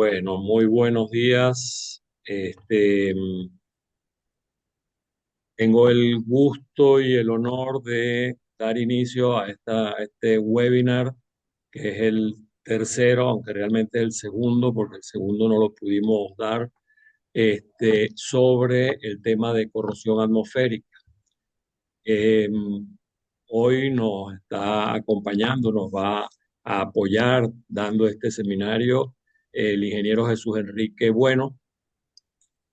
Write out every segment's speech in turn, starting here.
Bueno, muy buenos días. Tengo el gusto y el honor de dar inicio a este webinar, que es el tercero, aunque realmente es el segundo, porque el segundo no lo pudimos dar, sobre el tema de corrosión atmosférica. Eh, Hoy nos está acompañando, nos va a apoyar dando este seminario el ingeniero Jesús Enrique Bueno,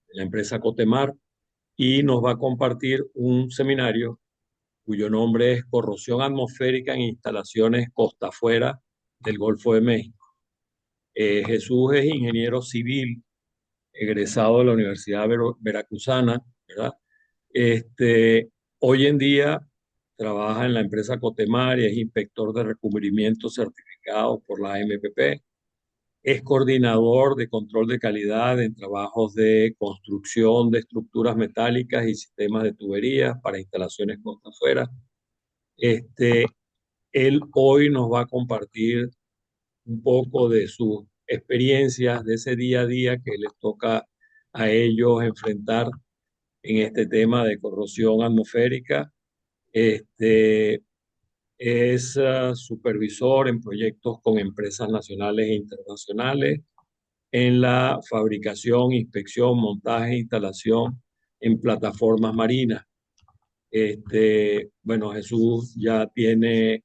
de la empresa Cotemar, y nos va a compartir un seminario cuyo nombre es Corrosión atmosférica en instalaciones costa afuera del Golfo de México. Jesús es ingeniero civil, egresado de la Universidad Veracruzana, ¿verdad? Hoy en día trabaja en la empresa Cotemar y es inspector de recubrimiento certificado por la AMPP. Es coordinador de control de calidad en trabajos de construcción de estructuras metálicas y sistemas de tuberías para instalaciones costa afuera. Este, Él hoy nos va a compartir un poco de sus experiencias, de ese día a día que les toca a ellos enfrentar en este tema de corrosión atmosférica. Este, es supervisor en proyectos con empresas nacionales e internacionales en la fabricación, inspección, montaje e instalación en plataformas marinas. Bueno, Jesús ya tiene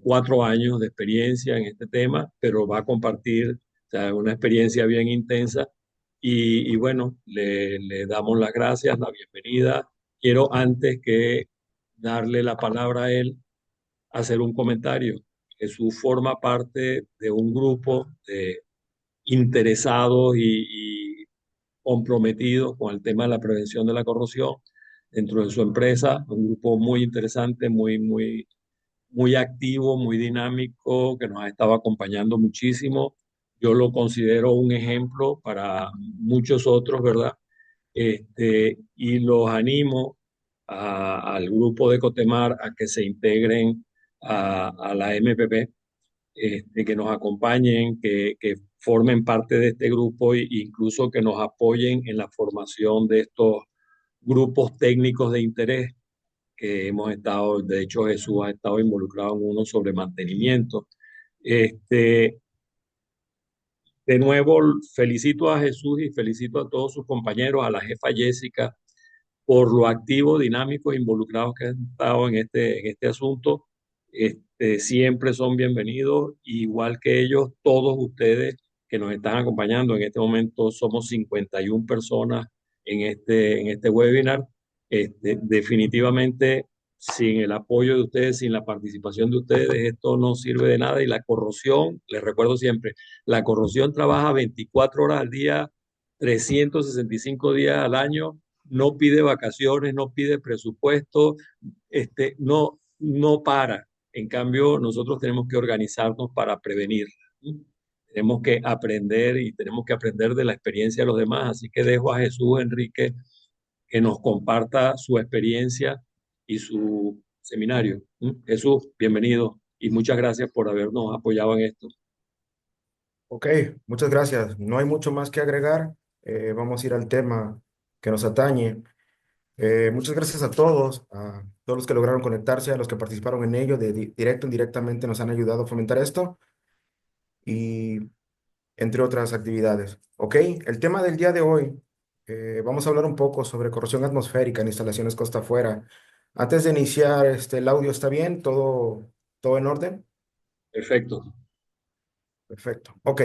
4 años de experiencia en este tema, pero va a compartir, o sea, una experiencia bien intensa. Y bueno, le damos las gracias, la bienvenida. Quiero, antes que darle la palabra a él, hacer un comentario. Jesús forma parte de un grupo de interesados y comprometidos con el tema de la prevención de la corrosión dentro de su empresa, un grupo muy interesante, muy activo, muy dinámico, que nos ha estado acompañando muchísimo. Yo lo considero un ejemplo para muchos otros, ¿verdad? Y los animo al grupo de Cotemar a que se integren a la MPP, que nos acompañen, que formen parte de este grupo e incluso que nos apoyen en la formación de estos grupos técnicos de interés que hemos estado. De hecho, Jesús ha estado involucrado en uno sobre mantenimiento. Este, de nuevo, felicito a Jesús y felicito a todos sus compañeros, a la jefa Jessica, por lo activo, dinámico e involucrados que han estado en este asunto. Siempre son bienvenidos, igual que ellos, todos ustedes que nos están acompañando. En este momento somos 51 personas en este webinar. Definitivamente, sin el apoyo de ustedes, sin la participación de ustedes, esto no sirve de nada. Y la corrosión, les recuerdo siempre, la corrosión trabaja 24 horas al día, 365 días al año, no pide vacaciones, no pide presupuesto, no para. En cambio, nosotros tenemos que organizarnos para prevenir. Tenemos que aprender y tenemos que aprender de la experiencia de los demás. Así que dejo a Jesús Enrique que nos comparta su experiencia y su seminario. Jesús, bienvenido y muchas gracias por habernos apoyado en esto. Ok, muchas gracias. No hay mucho más que agregar. Vamos a ir al tema que nos atañe. Muchas gracias a todos los que lograron conectarse, a los que participaron en ello, directo o indirectamente nos han ayudado a fomentar esto y entre otras actividades. Ok, el tema del día de hoy, vamos a hablar un poco sobre corrosión atmosférica en instalaciones costa afuera. Antes de iniciar, el audio está bien, todo en orden. Perfecto. Perfecto. Ok,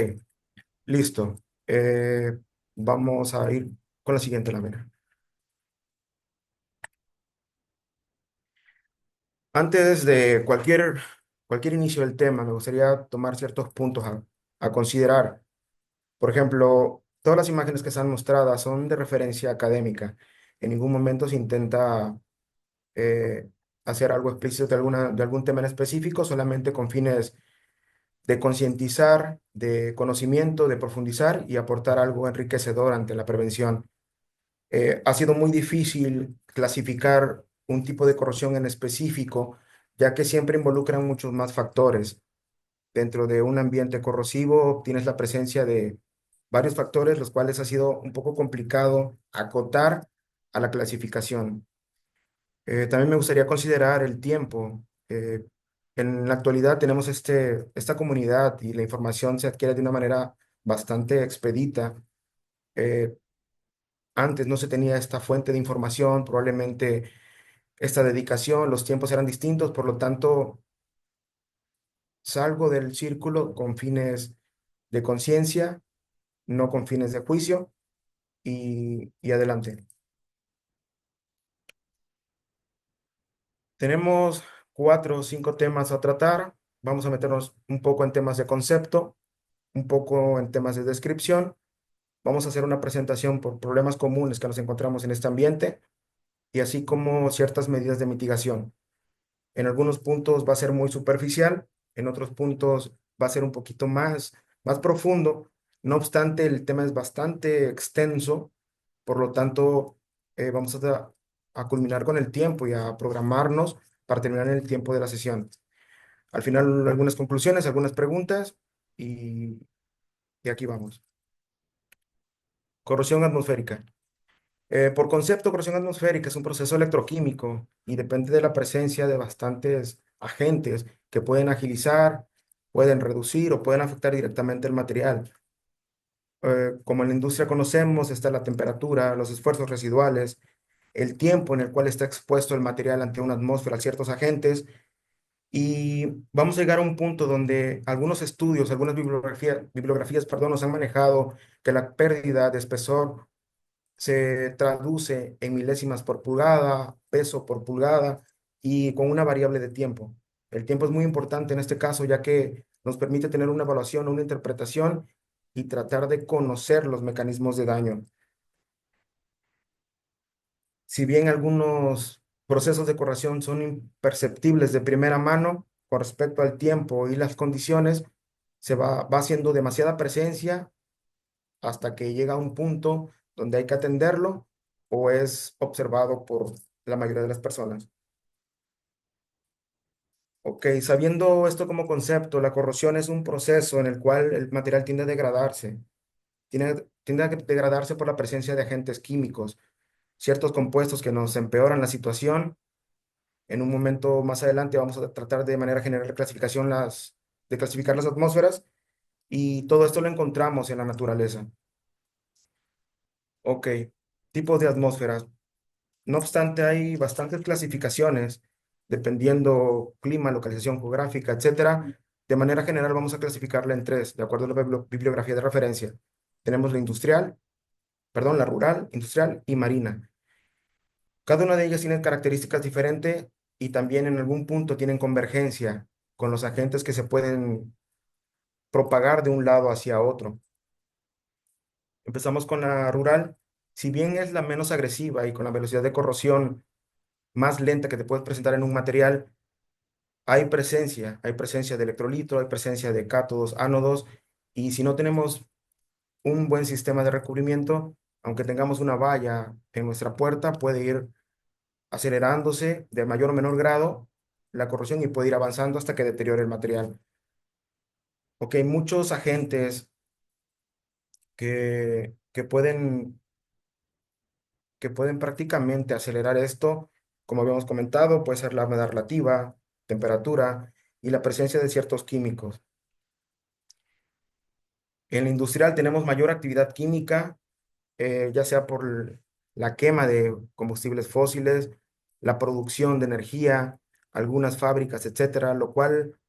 listo. Eh, Vamos a ir con la siguiente lámina. Antes de cualquier inicio del tema, me gustaría tomar ciertos puntos a considerar. Por ejemplo, todas las imágenes que están mostradas son de referencia académica. En ningún momento se intenta eh, hacer algo explícito de algún tema en específico, solamente con fines de concientizar, de conocimiento, de profundizar y aportar algo enriquecedor ante la prevención. Ha sido muy difícil clasificar un tipo de corrosión en específico, ya que siempre involucran muchos más factores. dentro de un ambiente corrosivo tienes la presencia de varios factores, los cuales ha sido un poco complicado acotar a la clasificación. También me gustaría considerar el tiempo. En la actualidad tenemos esta comunidad y la información se adquiere de una manera bastante expedita. Eh, Antes no se tenía esta fuente de información, probablemente esta dedicación, los tiempos eran distintos, por lo tanto, salgo del círculo con fines de conciencia, no con fines de juicio, y adelante. Tenemos 4 o 5 temas a tratar. Vamos a meternos un poco en temas de concepto, un poco en temas de descripción. Vamos a hacer una presentación por problemas comunes que nos encontramos en este ambiente y así como ciertas medidas de mitigación. En algunos puntos va a ser muy superficial, en otros puntos va a ser un poquito más profundo. No obstante, el tema es bastante extenso, por lo tanto, vamos a culminar con el tiempo y a programarnos para terminar en el tiempo de la sesión. Al final, algunas conclusiones, algunas preguntas y, y aquí vamos. Corrosión atmosférica. Por concepto, corrosión atmosférica es un proceso electroquímico y depende de la presencia de bastantes agentes que pueden agilizar, pueden reducir o pueden afectar directamente el material. Como en la industria conocemos, está la temperatura, los esfuerzos residuales, el tiempo en el cual está expuesto el material ante una atmósfera a ciertos agentes y vamos a llegar a un punto donde algunos estudios, algunas bibliografías, perdón, nos han manejado que la pérdida de espesor se traduce en milésimas por pulgada, peso por pulgada y con una variable de tiempo. El tiempo es muy importante en este caso, ya que nos permite tener una evaluación, una interpretación y tratar de conocer los mecanismos de daño. Si bien algunos procesos de corrosión son imperceptibles de primera mano con respecto al tiempo y las condiciones, va haciendo demasiada presencia hasta que llega a un punto donde hay que atenderlo o es observado por la mayoría de las personas. Ok, sabiendo esto como concepto, la corrosión es un proceso en el cual el material tiende a degradarse. Tiende a degradarse por la presencia de agentes químicos, ciertos compuestos que nos empeoran la situación. En un momento más adelante vamos a tratar de manera general de clasificar las atmósferas y todo esto lo encontramos en la naturaleza. Ok, tipos de atmósferas. No obstante, hay bastantes clasificaciones, dependiendo clima, localización geográfica, etcétera. De manera general, vamos a clasificarla en tres, de acuerdo a la bibliografía de referencia. Tenemos la industrial, perdón, la rural, industrial y marina. Cada una de ellas tiene características diferentes y también en algún punto tienen convergencia con los agentes que se pueden propagar de un lado hacia otro. Empezamos con la rural. Si bien es la menos agresiva y con la velocidad de corrosión más lenta que te puedes presentar en un material, hay presencia de electrolito, hay presencia de cátodos, ánodos, y si no tenemos un buen sistema de recubrimiento, aunque tengamos una valla en nuestra puerta, puede ir acelerándose de mayor o menor grado la corrosión y puede ir avanzando hasta que deteriore el material. Ok, muchos agentes que pueden prácticamente acelerar esto, como habíamos comentado, puede ser la humedad relativa, temperatura y la presencia de ciertos químicos. En la industrial tenemos mayor actividad química, ya sea por la quema de combustibles fósiles, la producción de energía, algunas fábricas, etcétera, lo cual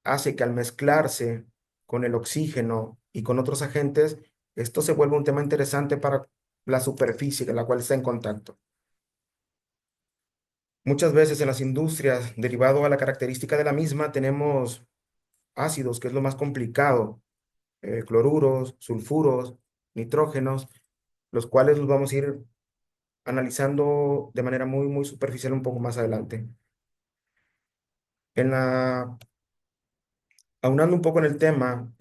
hace que al mezclarse con el oxígeno y con otros agentes, esto se vuelve un tema interesante para la superficie con la cual está en contacto. Muchas veces en las industrias, derivado a la característica de la misma, tenemos ácidos, que es lo más complicado, cloruros, sulfuros, nitrógenos, los cuales los vamos a ir analizando de manera muy, muy superficial un poco más adelante. En la, aunando un poco en el tema,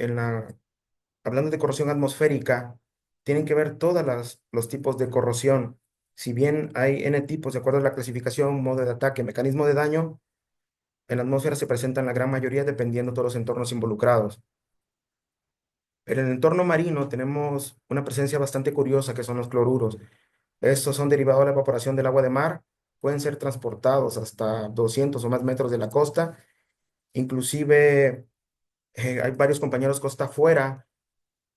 hablando de corrosión atmosférica, tienen que ver los tipos de corrosión. Si bien hay N tipos, de acuerdo a la clasificación, modo de ataque, mecanismo de daño, en la atmósfera se presentan la gran mayoría dependiendo de todos los entornos involucrados. En el entorno marino tenemos una presencia bastante curiosa que son los cloruros. Estos son derivados de la evaporación del agua de mar, pueden ser transportados hasta 200 o más metros de la costa. Inclusive hay varios compañeros costa afuera.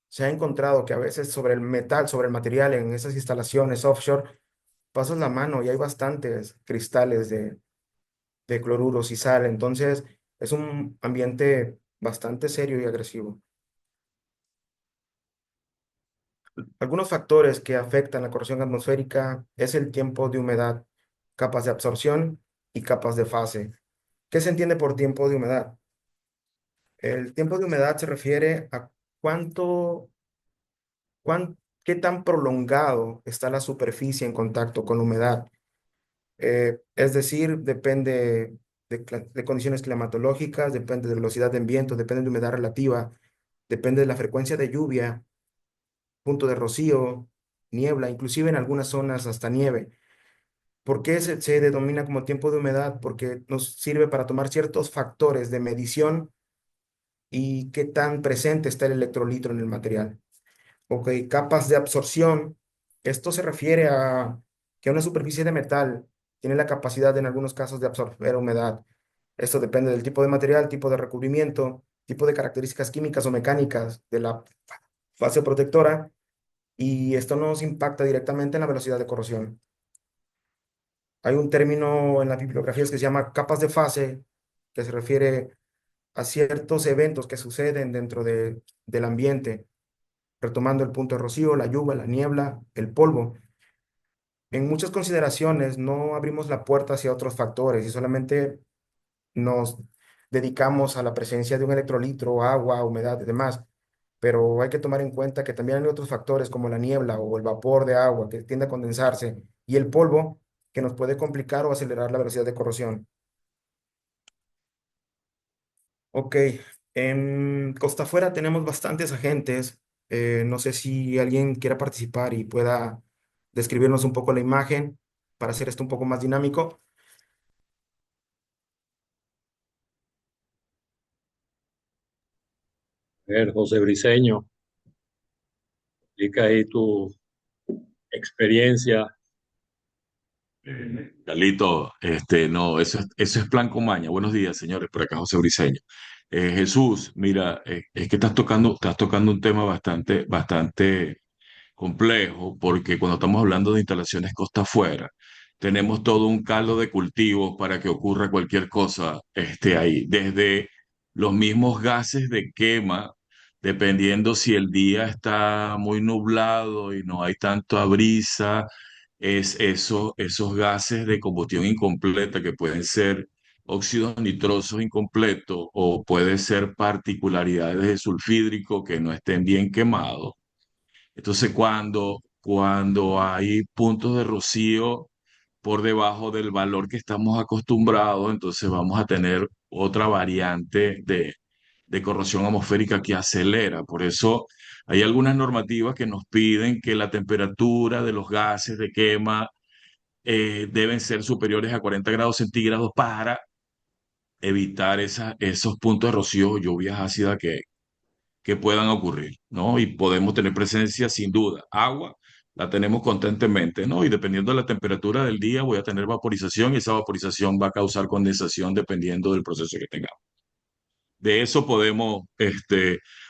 Se ha encontrado que a veces sobre el metal, sobre el material en esas instalaciones offshore, pasas la mano y hay bastantes cristales de cloruros y sal. Entonces es un ambiente bastante serio y agresivo. Algunos factores que afectan la corrosión atmosférica es el tiempo de humedad, capas de absorción y capas de fase. ¿Qué se entiende por tiempo de humedad? El tiempo de humedad se refiere a cuánto, qué tan prolongado está la superficie en contacto con la humedad. Es decir, depende de condiciones climatológicas, depende de velocidad de viento, depende de humedad relativa, depende de la frecuencia de lluvia, punto de rocío, niebla, inclusive en algunas zonas hasta nieve. ¿Por qué se denomina como tiempo de humedad? Porque nos sirve para tomar ciertos factores de medición y qué tan presente está el electrolitro en el material. Ok, capas de absorción. Esto se refiere a que una superficie de metal tiene la capacidad en algunos casos de absorber humedad. Esto depende del tipo de material, tipo de recubrimiento, tipo de características químicas o mecánicas de la fase protectora, y esto nos impacta directamente en la velocidad de corrosión. Hay un término en las bibliografías que se llama capas de fase, que se refiere a ciertos eventos que suceden dentro del ambiente, retomando el punto de rocío, la lluvia, la niebla, el polvo. En muchas consideraciones no abrimos la puerta hacia otros factores y solamente nos dedicamos a la presencia de un electrolitro, agua, humedad y demás. Pero hay que tomar en cuenta que también hay otros factores como la niebla o el vapor de agua que tiende a condensarse y el polvo que nos puede complicar o acelerar la velocidad de corrosión. Ok, en Costa Afuera tenemos bastantes agentes. No sé si alguien quiera participar y pueda describirnos un poco la imagen para hacer esto un poco más dinámico. A ver, José Briceño, explica ahí tu experiencia. Carlito, no, eso es plan con maña. Buenos días, señores, por acá José Briceño. Jesús, mira, es que estás tocando un tema bastante complejo, porque cuando estamos hablando de instalaciones costa afuera, tenemos todo un caldo de cultivo para que ocurra cualquier cosa, ahí, desde los mismos gases de quema, dependiendo si el día está muy nublado y no hay tanta brisa, esos gases de combustión incompleta que pueden ser óxidos nitrosos incompletos o puede ser particularidades de sulfídrico que no estén bien quemados. Entonces, cuando hay puntos de rocío por debajo del valor que estamos acostumbrados, entonces vamos a tener otra variante de corrosión atmosférica que acelera. Por eso hay algunas normativas que nos piden que la temperatura de los gases de quema deben ser superiores a 40 grados centígrados para evitar esos puntos de rocío o lluvias ácidas que puedan ocurrir, ¿no? Y podemos tener presencia sin duda. Agua la tenemos constantemente, ¿no? Y dependiendo de la temperatura del día voy a tener vaporización y esa vaporización va a causar condensación dependiendo del proceso que tengamos. De eso podemos,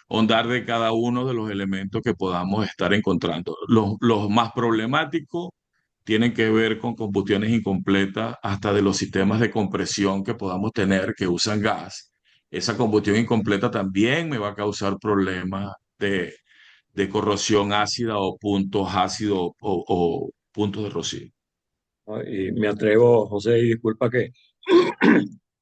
ondar de cada uno de los elementos que podamos estar encontrando. Los más problemáticos tienen que ver con combustiones incompletas, hasta de los sistemas de compresión que podamos tener que usan gas. Esa combustión incompleta también me va a causar problemas de corrosión ácida o puntos ácidos o puntos de rocío. ¿No? Y me atrevo, José, y disculpa que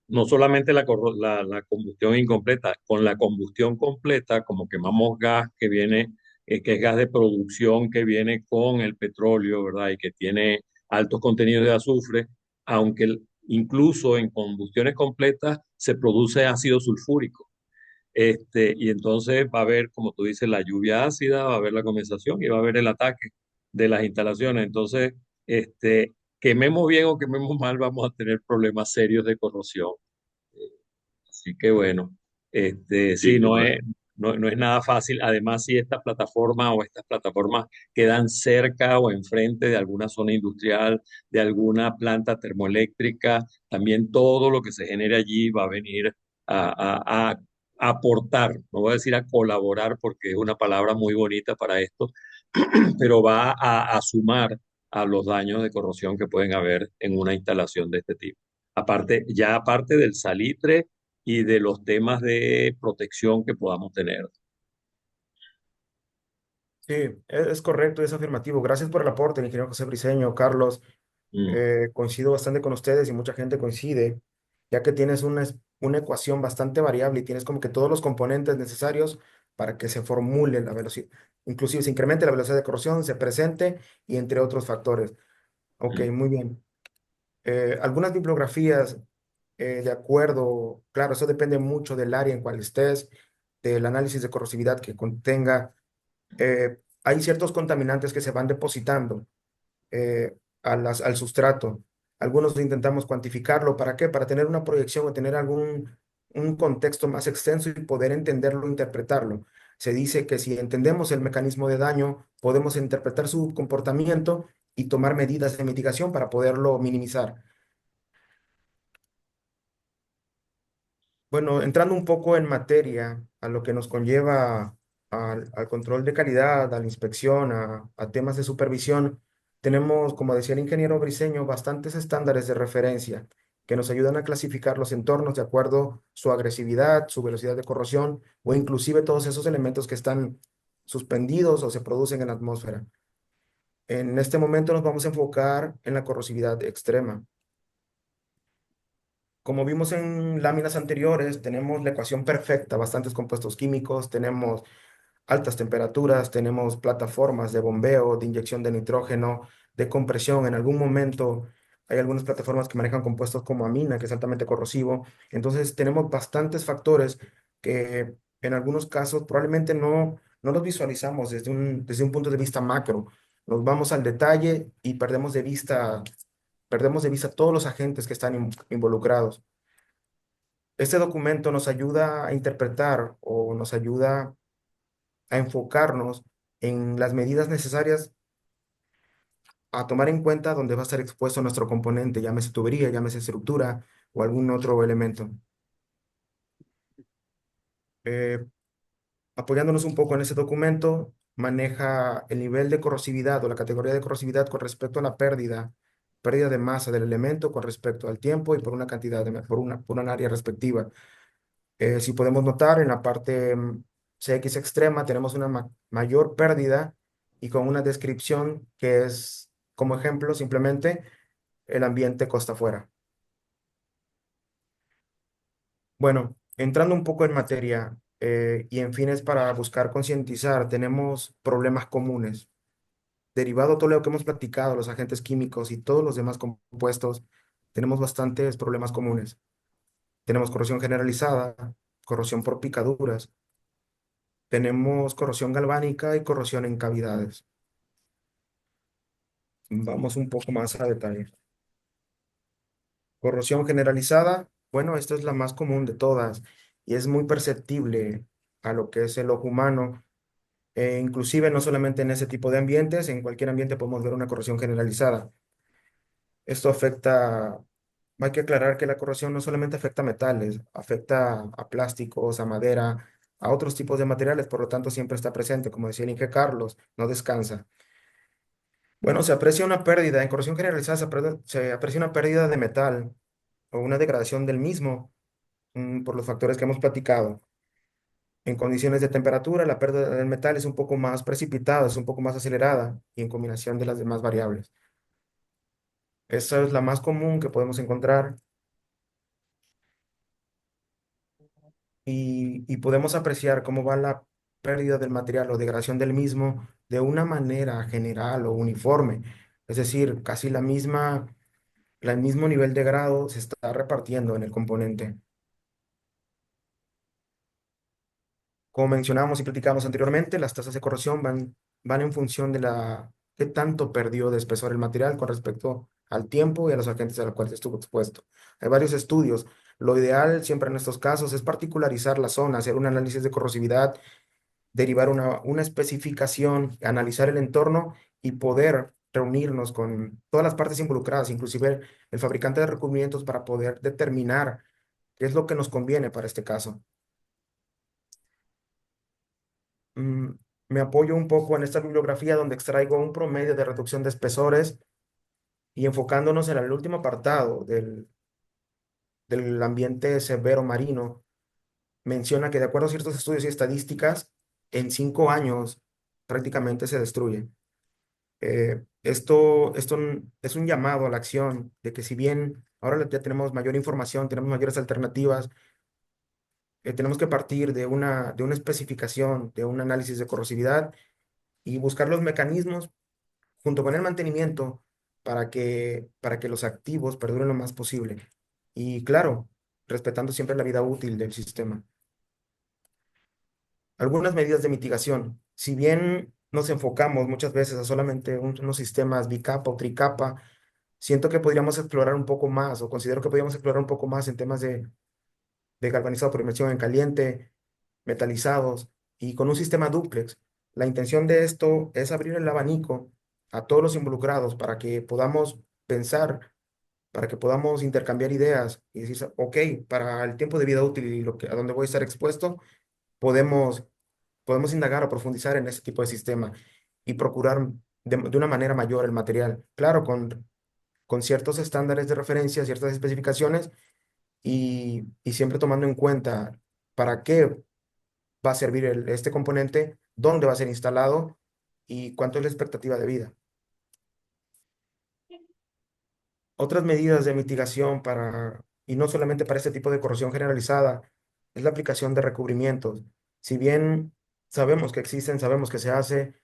no solamente la combustión incompleta, con la combustión completa, como quemamos gas que viene, que es gas de producción que viene con el petróleo, ¿verdad? Y que tiene altos contenidos de azufre, aunque incluso en combustiones completas se produce ácido sulfúrico. Y entonces va a haber, como tú dices, la lluvia ácida, va a haber la condensación y va a haber el ataque de las instalaciones. Entonces, quememos bien o quememos mal, vamos a tener problemas serios de corrosión. Así que bueno, Sí, sí, no es nada fácil. Además, si esta plataforma o estas plataformas quedan cerca o enfrente de alguna zona industrial, de alguna planta termoeléctrica, también todo lo que se genere allí va a venir a aportar, no voy a decir a colaborar porque es una palabra muy bonita para esto, pero va a sumar a los daños de corrosión que pueden haber en una instalación de este tipo. Aparte, ya aparte del salitre y de los temas de protección que podamos tener. Sí, es correcto, es afirmativo. Gracias por el aporte, ingeniero José Briceño, Carlos. Mm, Coincido bastante con ustedes y mucha gente coincide, ya que tienes una ecuación bastante variable y tienes como que todos los componentes necesarios para que se formule la velocidad, inclusive se incremente la velocidad de corrosión, se presente y entre otros factores. Ok, mm, muy bien. Algunas bibliografías, de acuerdo, claro, eso depende mucho del área en cual estés, del análisis de corrosividad que contenga. Hay ciertos contaminantes que se van depositando al sustrato. Algunos intentamos cuantificarlo. ¿Para qué? Para tener una proyección o tener un contexto más extenso y poder entenderlo, interpretarlo. Se dice que si entendemos el mecanismo de daño, podemos interpretar su comportamiento y tomar medidas de mitigación para poderlo minimizar. Bueno, entrando un poco en materia, a lo que nos conlleva al control de calidad, a la inspección, a temas de supervisión, tenemos, como decía el ingeniero Briceño, bastantes estándares de referencia que nos ayudan a clasificar los entornos de acuerdo a su agresividad, su velocidad de corrosión o inclusive todos esos elementos que están suspendidos o se producen en la atmósfera. En este momento nos vamos a enfocar en la corrosividad extrema. Como vimos en láminas anteriores, tenemos la ecuación perfecta, bastantes compuestos químicos, tenemos altas temperaturas, tenemos plataformas de bombeo, de inyección de nitrógeno, de compresión. En algún momento hay algunas plataformas que manejan compuestos como amina, que es altamente corrosivo. Entonces tenemos bastantes factores que en algunos casos probablemente no los visualizamos desde un punto de vista macro. Nos vamos al detalle y perdemos de vista todos los agentes que están involucrados. Este documento nos ayuda a interpretar o nos ayuda a enfocarnos en las medidas necesarias a tomar en cuenta donde va a estar expuesto nuestro componente, llámese tubería, llámese estructura o algún otro elemento. Eh, Apoyándonos un poco en ese documento, maneja el nivel de corrosividad o la categoría de corrosividad con respecto a la pérdida de masa del elemento con respecto al tiempo y por una cantidad por un área respectiva. Si podemos notar, en la parte CX extrema tenemos una mayor pérdida y con una descripción que es, como ejemplo, simplemente el ambiente costa afuera. Bueno, entrando un poco en materia y en fines para buscar concientizar, tenemos problemas comunes. Derivado de todo lo que hemos platicado, los agentes químicos y todos los demás compuestos, tenemos bastantes problemas comunes. Tenemos corrosión generalizada, corrosión por picaduras, tenemos corrosión galvánica y corrosión en cavidades. Vamos un poco más a detalle. Corrosión generalizada, bueno, esta es la más común de todas y es muy perceptible a lo que es el ojo humano. Inclusive no solamente en ese tipo de ambientes, en cualquier ambiente podemos ver una corrosión generalizada. Esto afecta, hay que aclarar que la corrosión no solamente afecta a metales, afecta a plásticos, a madera, a otros tipos de materiales, por lo tanto siempre está presente, como decía el Inge Carlos, no descansa. Bueno, se aprecia una pérdida, en corrosión generalizada se aprecia una pérdida de metal o una degradación del mismo por los factores que hemos platicado. En condiciones de temperatura, la pérdida del metal es un poco más precipitada, es un poco más acelerada y en combinación de las demás variables. Esa es la más común que podemos encontrar y podemos apreciar cómo va la pérdida del material o degradación del mismo de una manera general o uniforme. Es decir, casi el mismo nivel de grado se está repartiendo en el componente. Como mencionamos y platicamos anteriormente, las tasas de corrosión van en función de qué tanto perdió de espesor el material con respecto al tiempo y a los agentes a los cuales estuvo expuesto. Hay varios estudios. Lo ideal siempre en estos casos es particularizar la zona, hacer un análisis de corrosividad, derivar una especificación, analizar el entorno y poder reunirnos con todas las partes involucradas, inclusive el fabricante de recubrimientos, para poder determinar qué es lo que nos conviene para este caso. Mm, Me apoyo un poco en esta bibliografía donde extraigo un promedio de reducción de espesores y enfocándonos en el último apartado del ambiente severo marino, menciona que de acuerdo a ciertos estudios y estadísticas, en 5 años prácticamente se destruye. Esto es un llamado a la acción de que si bien ahora ya tenemos mayor información, tenemos mayores alternativas, tenemos que partir de una especificación, de un análisis de corrosividad y buscar los mecanismos junto con el mantenimiento para que los activos perduren lo más posible. Y claro, respetando siempre la vida útil del sistema. Algunas medidas de mitigación. Si bien nos enfocamos muchas veces a solamente unos sistemas bicapa o tricapa, siento que podríamos explorar un poco más, o considero que podríamos explorar un poco más en temas de galvanizado por inmersión en caliente, metalizados y con un sistema dúplex. La intención de esto es abrir el abanico a todos los involucrados para que podamos pensar, para que podamos intercambiar ideas y decir, ok, para el tiempo de vida útil y a donde voy a estar expuesto, podemos, podemos indagar o profundizar en ese tipo de sistema y procurar de una manera mayor el material. Claro, con ciertos estándares de referencia, ciertas especificaciones y siempre tomando en cuenta para qué va a servir este componente, dónde va a ser instalado y cuánto es la expectativa de vida. Otras medidas de mitigación y no solamente para este tipo de corrosión generalizada, es la aplicación de recubrimientos. Si bien sabemos que existen, sabemos que se hace,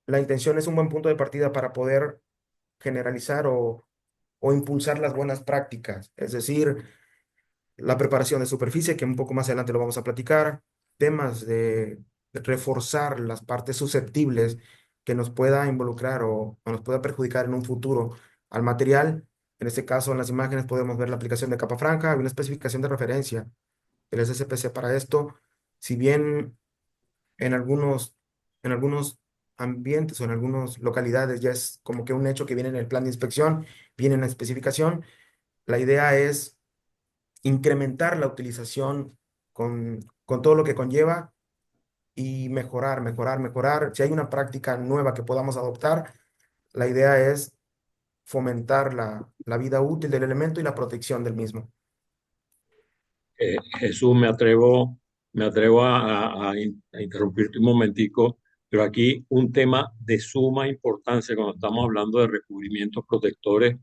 la intención es un buen punto de partida para poder generalizar o impulsar las buenas prácticas. Es decir, la preparación de superficie, que un poco más adelante lo vamos a platicar, temas de reforzar las partes susceptibles que nos pueda involucrar o nos pueda perjudicar en un futuro al material. En este caso, en las imágenes podemos ver la aplicación de capa franca y una especificación de referencia del SSPC para esto. Si bien en algunos, en algunos ambientes o en algunas localidades ya es como que un hecho que viene en el plan de inspección, viene en la especificación, la idea es incrementar la utilización con todo lo que conlleva y mejorar, mejorar, mejorar. Si hay una práctica nueva que podamos adoptar, la idea es fomentar la vida útil del elemento y la protección del mismo. Jesús, me atrevo a interrumpirte un momentico, pero aquí un tema de suma importancia cuando estamos hablando de recubrimientos protectores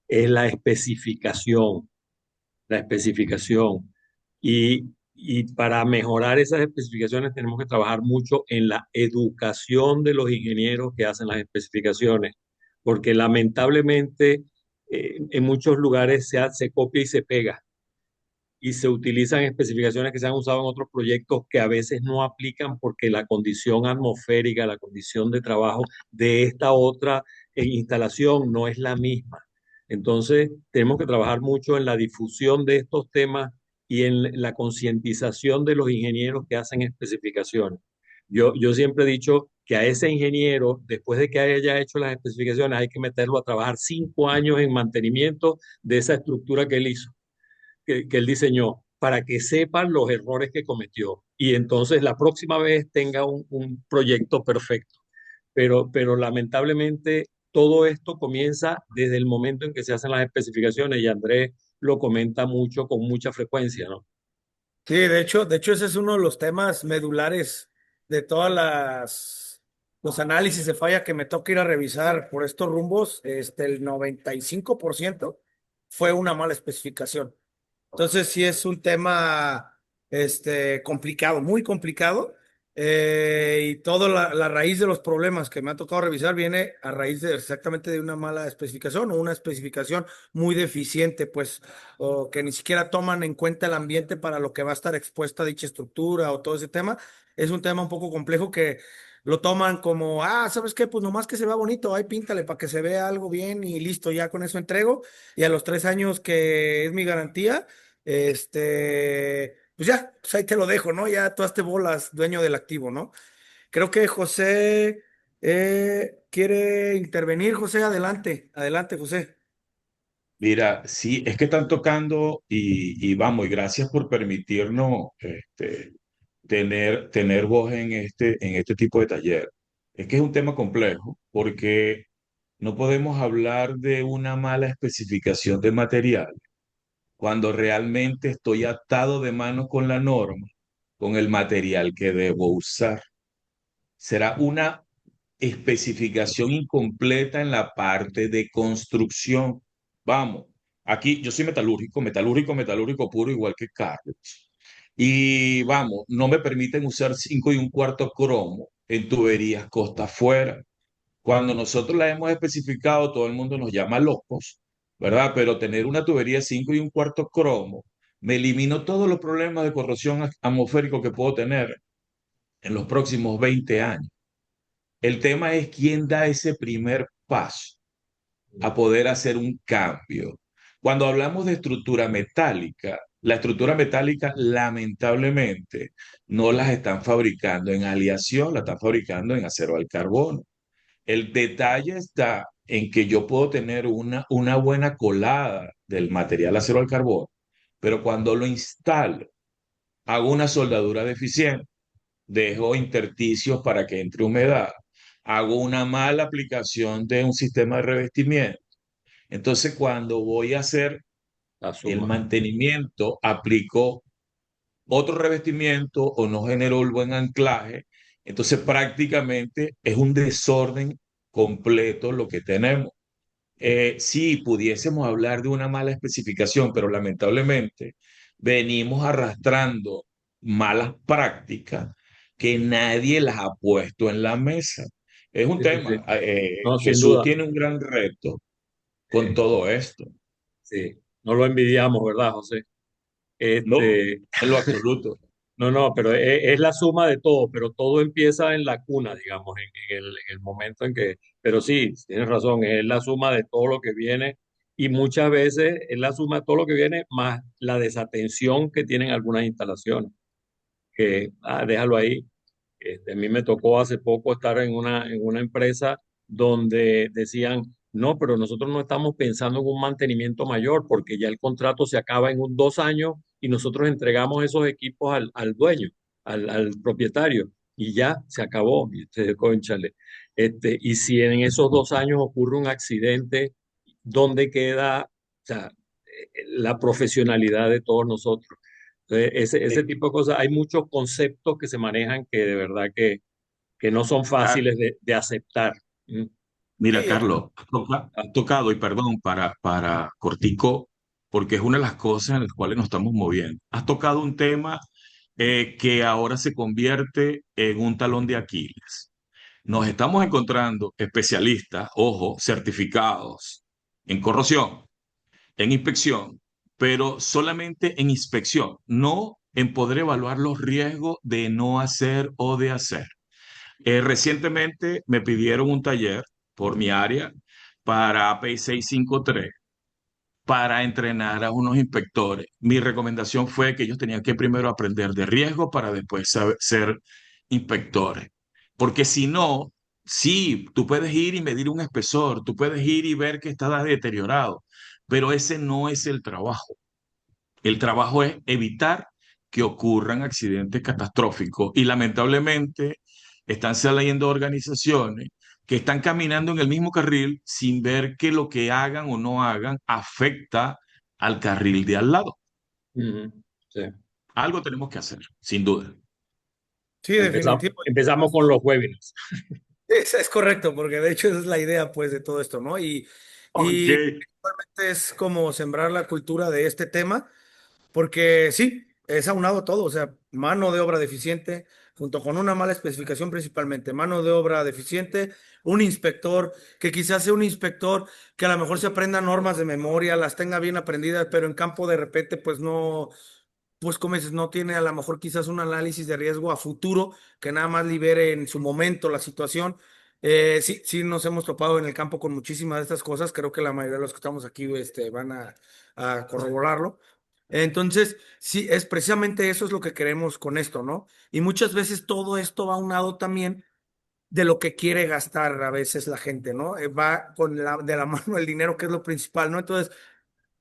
es la especificación. Y para mejorar esas especificaciones tenemos que trabajar mucho en la educación de los ingenieros que hacen las especificaciones, porque lamentablemente en muchos lugares se copia y se pega y se utilizan especificaciones que se han usado en otros proyectos que a veces no aplican porque la condición atmosférica, la condición de trabajo de esta otra instalación no es la misma. Entonces, tenemos que trabajar mucho en la difusión de estos temas y en la concientización de los ingenieros que hacen especificaciones. Yo siempre he dicho que a ese ingeniero, después de que haya hecho las especificaciones, hay que meterlo a trabajar 5 años en mantenimiento de esa estructura que él hizo, que él diseñó, para que sepan los errores que cometió y entonces la próxima vez tenga un proyecto perfecto. Pero lamentablemente todo esto comienza desde el momento en que se hacen las especificaciones y Andrés lo comenta mucho, con mucha frecuencia, ¿no? Sí, de hecho ese es uno de los temas medulares de todas los análisis de falla que me toca ir a revisar por estos rumbos. El 95% fue una mala especificación. Entonces sí es un tema complicado, muy complicado. Y toda la raíz de los problemas que me ha tocado revisar viene a raíz de exactamente de una mala especificación o una especificación muy deficiente, pues, o que ni siquiera toman en cuenta el ambiente para lo que va a estar expuesta dicha estructura o todo ese tema. Es un tema un poco complejo que lo toman como, ¿sabes qué? Pues nomás que se vea bonito, ahí píntale para que se vea algo bien y listo, ya con eso entrego. Y a los 3 años que es mi garantía, pues ya, pues ahí te lo dejo, ¿no? Ya tú hazte bolas, dueño del activo, ¿no? Creo que José quiere intervenir. José, adelante, adelante, José. Mira, sí, es que están tocando y vamos, y gracias por permitirnos tener voz en este tipo de taller. Es que es un tema complejo porque no podemos hablar de una mala especificación de material cuando realmente estoy atado de mano con la norma, con el material que debo usar. Será una especificación incompleta en la parte de construcción. Vamos, aquí yo soy metalúrgico puro, igual que Carlos. Y vamos, no me permiten usar 5 1/4 cromo en tuberías costa afuera. Cuando nosotros la hemos especificado, todo el mundo nos llama locos, ¿verdad? Pero tener una tubería 5 1/4 cromo, me elimino todos los problemas de corrosión atmosférica que puedo tener en los próximos 20 años. El tema es quién da ese primer paso a poder hacer un cambio. Cuando hablamos de estructura metálica, la estructura metálica lamentablemente no las están fabricando en aleación, la están fabricando en acero al carbono. El detalle está en que yo puedo tener una buena colada del material acero al carbono, pero cuando lo instalo, hago una soldadura deficiente, dejo intersticios para que entre humedad, hago una mala aplicación de un sistema de revestimiento. Entonces, cuando voy a hacer La el suma. mantenimiento, aplico otro revestimiento o no generó el buen anclaje. Entonces, prácticamente es un desorden completo lo que tenemos. Sí, pudiésemos hablar de una mala especificación, pero lamentablemente venimos arrastrando malas prácticas que nadie las ha puesto en la mesa. Es un Sí, sí, sí. tema. No, sin Jesús duda. tiene un gran reto con Eh, todo esto. sí, no lo envidiamos, ¿verdad, José? No, Este, en lo absoluto. no, no, pero es la suma de todo, pero todo empieza en la cuna, digamos, en el momento en que, pero sí, tienes razón, es la suma de todo lo que viene y muchas veces es la suma de todo lo que viene más la desatención que tienen algunas instalaciones, que, déjalo ahí. A mí me tocó hace poco estar en una empresa donde decían, no, pero nosotros no estamos pensando en un mantenimiento mayor porque ya el contrato se acaba en 2 años y nosotros entregamos esos equipos al dueño, al propietario, y ya se acabó. Y usted, cónchale. Y si en esos 2 años ocurre un accidente, ¿dónde queda, o sea, la profesionalidad de todos nosotros? Entonces, ese Eh, tipo de cosas, hay muchos conceptos que se manejan que de verdad que no son Car- fáciles de aceptar. ¿Mm? Mira, Sí, Carlos, has tocado, y perdón, para cortico, porque es una de las cosas en las cuales nos estamos moviendo. Has tocado un tema que ahora se convierte en un talón de Aquiles. Nos estamos encontrando especialistas, ojo, certificados en corrosión, en inspección, pero solamente en inspección, no en poder evaluar los riesgos de no hacer o de hacer. Recientemente me pidieron un taller por mi área para API 653 para entrenar a unos inspectores. Mi recomendación fue que ellos tenían que primero aprender de riesgo para después ser inspectores. Porque si no, sí, tú puedes ir y medir un espesor, tú puedes ir y ver que está deteriorado, pero ese no es el trabajo. El trabajo es evitar que ocurran accidentes catastróficos y lamentablemente están saliendo organizaciones que están caminando en el mismo carril sin ver que lo que hagan o no hagan afecta al carril de al lado. Ujú. Sí. Algo tenemos que hacer, sin duda. sí, Empezamos, definitivo. empezamos con los webinars. Es correcto, porque de hecho esa es la idea, pues, de todo esto, ¿no? Ok. Y principalmente es como sembrar la cultura de este tema. Porque sí, es aunado todo, o sea, mano de obra deficiente, junto con una mala especificación principalmente, mano de obra deficiente, un inspector, que quizás sea un inspector que a lo mejor se aprenda normas de memoria, las tenga bien aprendidas, pero en campo de repente pues no, pues como dices, no tiene a lo mejor quizás un análisis de riesgo a futuro que nada más libere en su momento la situación. Sí, sí nos hemos topado en el campo con muchísimas de estas cosas. Creo que la mayoría de los que estamos aquí van a corroborarlo. Entonces, sí, es precisamente eso es lo que queremos con esto, ¿no? Y muchas veces todo esto va unado también de lo que quiere gastar a veces la gente, ¿no? Va de la mano el dinero, que es lo principal, ¿no? Entonces,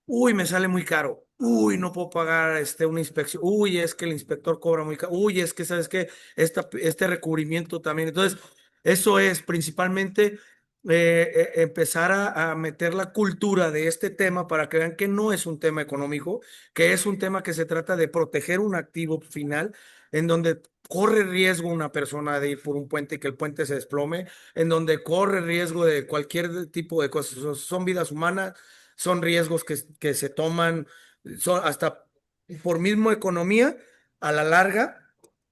uy, me sale muy caro. Uy, no puedo pagar una inspección. Uy, es que el inspector cobra muy caro. Uy, es que, ¿sabes qué? Este recubrimiento también. Entonces, eso es principalmente empezar a meter la cultura de este tema para que vean que no es un tema económico, que es un tema que se trata de proteger un activo final en donde corre riesgo una persona de ir por un puente y que el puente se desplome, en donde corre riesgo de cualquier tipo de cosas. Son vidas humanas, son riesgos que se toman, son hasta por mismo economía, a la larga,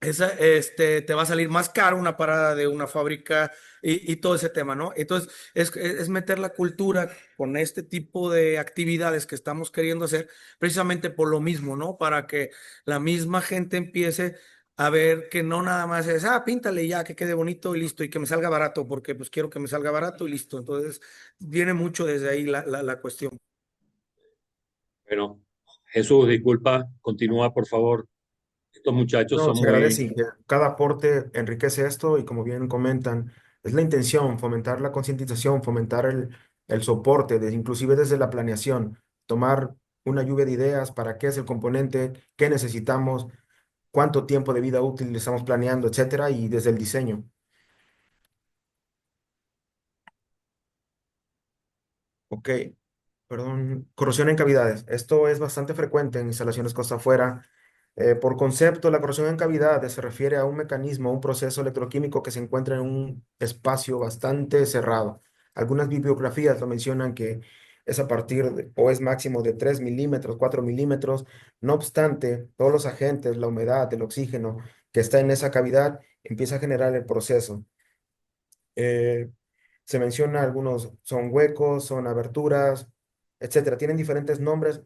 te va a salir más caro una parada de una fábrica y todo ese tema, ¿no? Entonces, es meter la cultura con este tipo de actividades que estamos queriendo hacer, precisamente por lo mismo, ¿no? Para que la misma gente empiece a ver que no nada más es, píntale ya, que quede bonito y listo, y que me salga barato, porque pues quiero que me salga barato y listo. Entonces, viene mucho desde ahí la cuestión. Bueno, Jesús, disculpa, continúa por favor. Estos muchachos No, son se agradece muy, y que cada aporte enriquece esto y como bien comentan, es la intención, fomentar la concientización, fomentar el soporte, inclusive desde la planeación, tomar una lluvia de ideas para qué es el componente, qué necesitamos, cuánto tiempo de vida útil le estamos planeando, etcétera, y desde el diseño. Ok, perdón, corrosión en cavidades. Esto es bastante frecuente en instalaciones costa afuera. Por concepto, la corrosión en cavidades se refiere a un mecanismo, un proceso electroquímico que se encuentra en un espacio bastante cerrado. Algunas bibliografías lo mencionan que es a partir o es máximo de 3 milímetros, 4 milímetros. No obstante, todos los agentes, la humedad, el oxígeno que está en esa cavidad empieza a generar el proceso. Eh, Se menciona algunos son huecos, son aberturas, etcétera. Tienen diferentes nombres.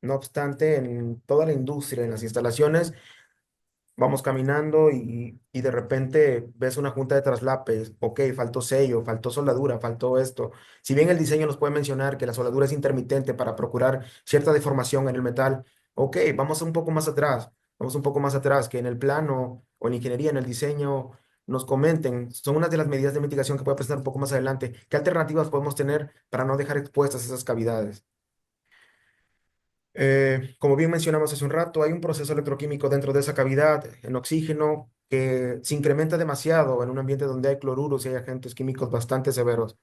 No obstante, en toda la industria, en las instalaciones, vamos caminando y de repente ves una junta de traslapes. Ok, faltó sello, faltó soldadura, faltó esto. Si bien el diseño nos puede mencionar que la soldadura es intermitente para procurar cierta deformación en el metal, ok, vamos un poco más atrás. Vamos un poco más atrás, que en el plano o en ingeniería, en el diseño, nos comenten. Son unas de las medidas de mitigación que voy a presentar un poco más adelante. ¿Qué alternativas podemos tener para no dejar expuestas esas cavidades? Como bien mencionamos hace un rato, hay un proceso electroquímico dentro de esa cavidad en oxígeno que se incrementa demasiado en un ambiente donde hay cloruros y hay agentes químicos bastante severos.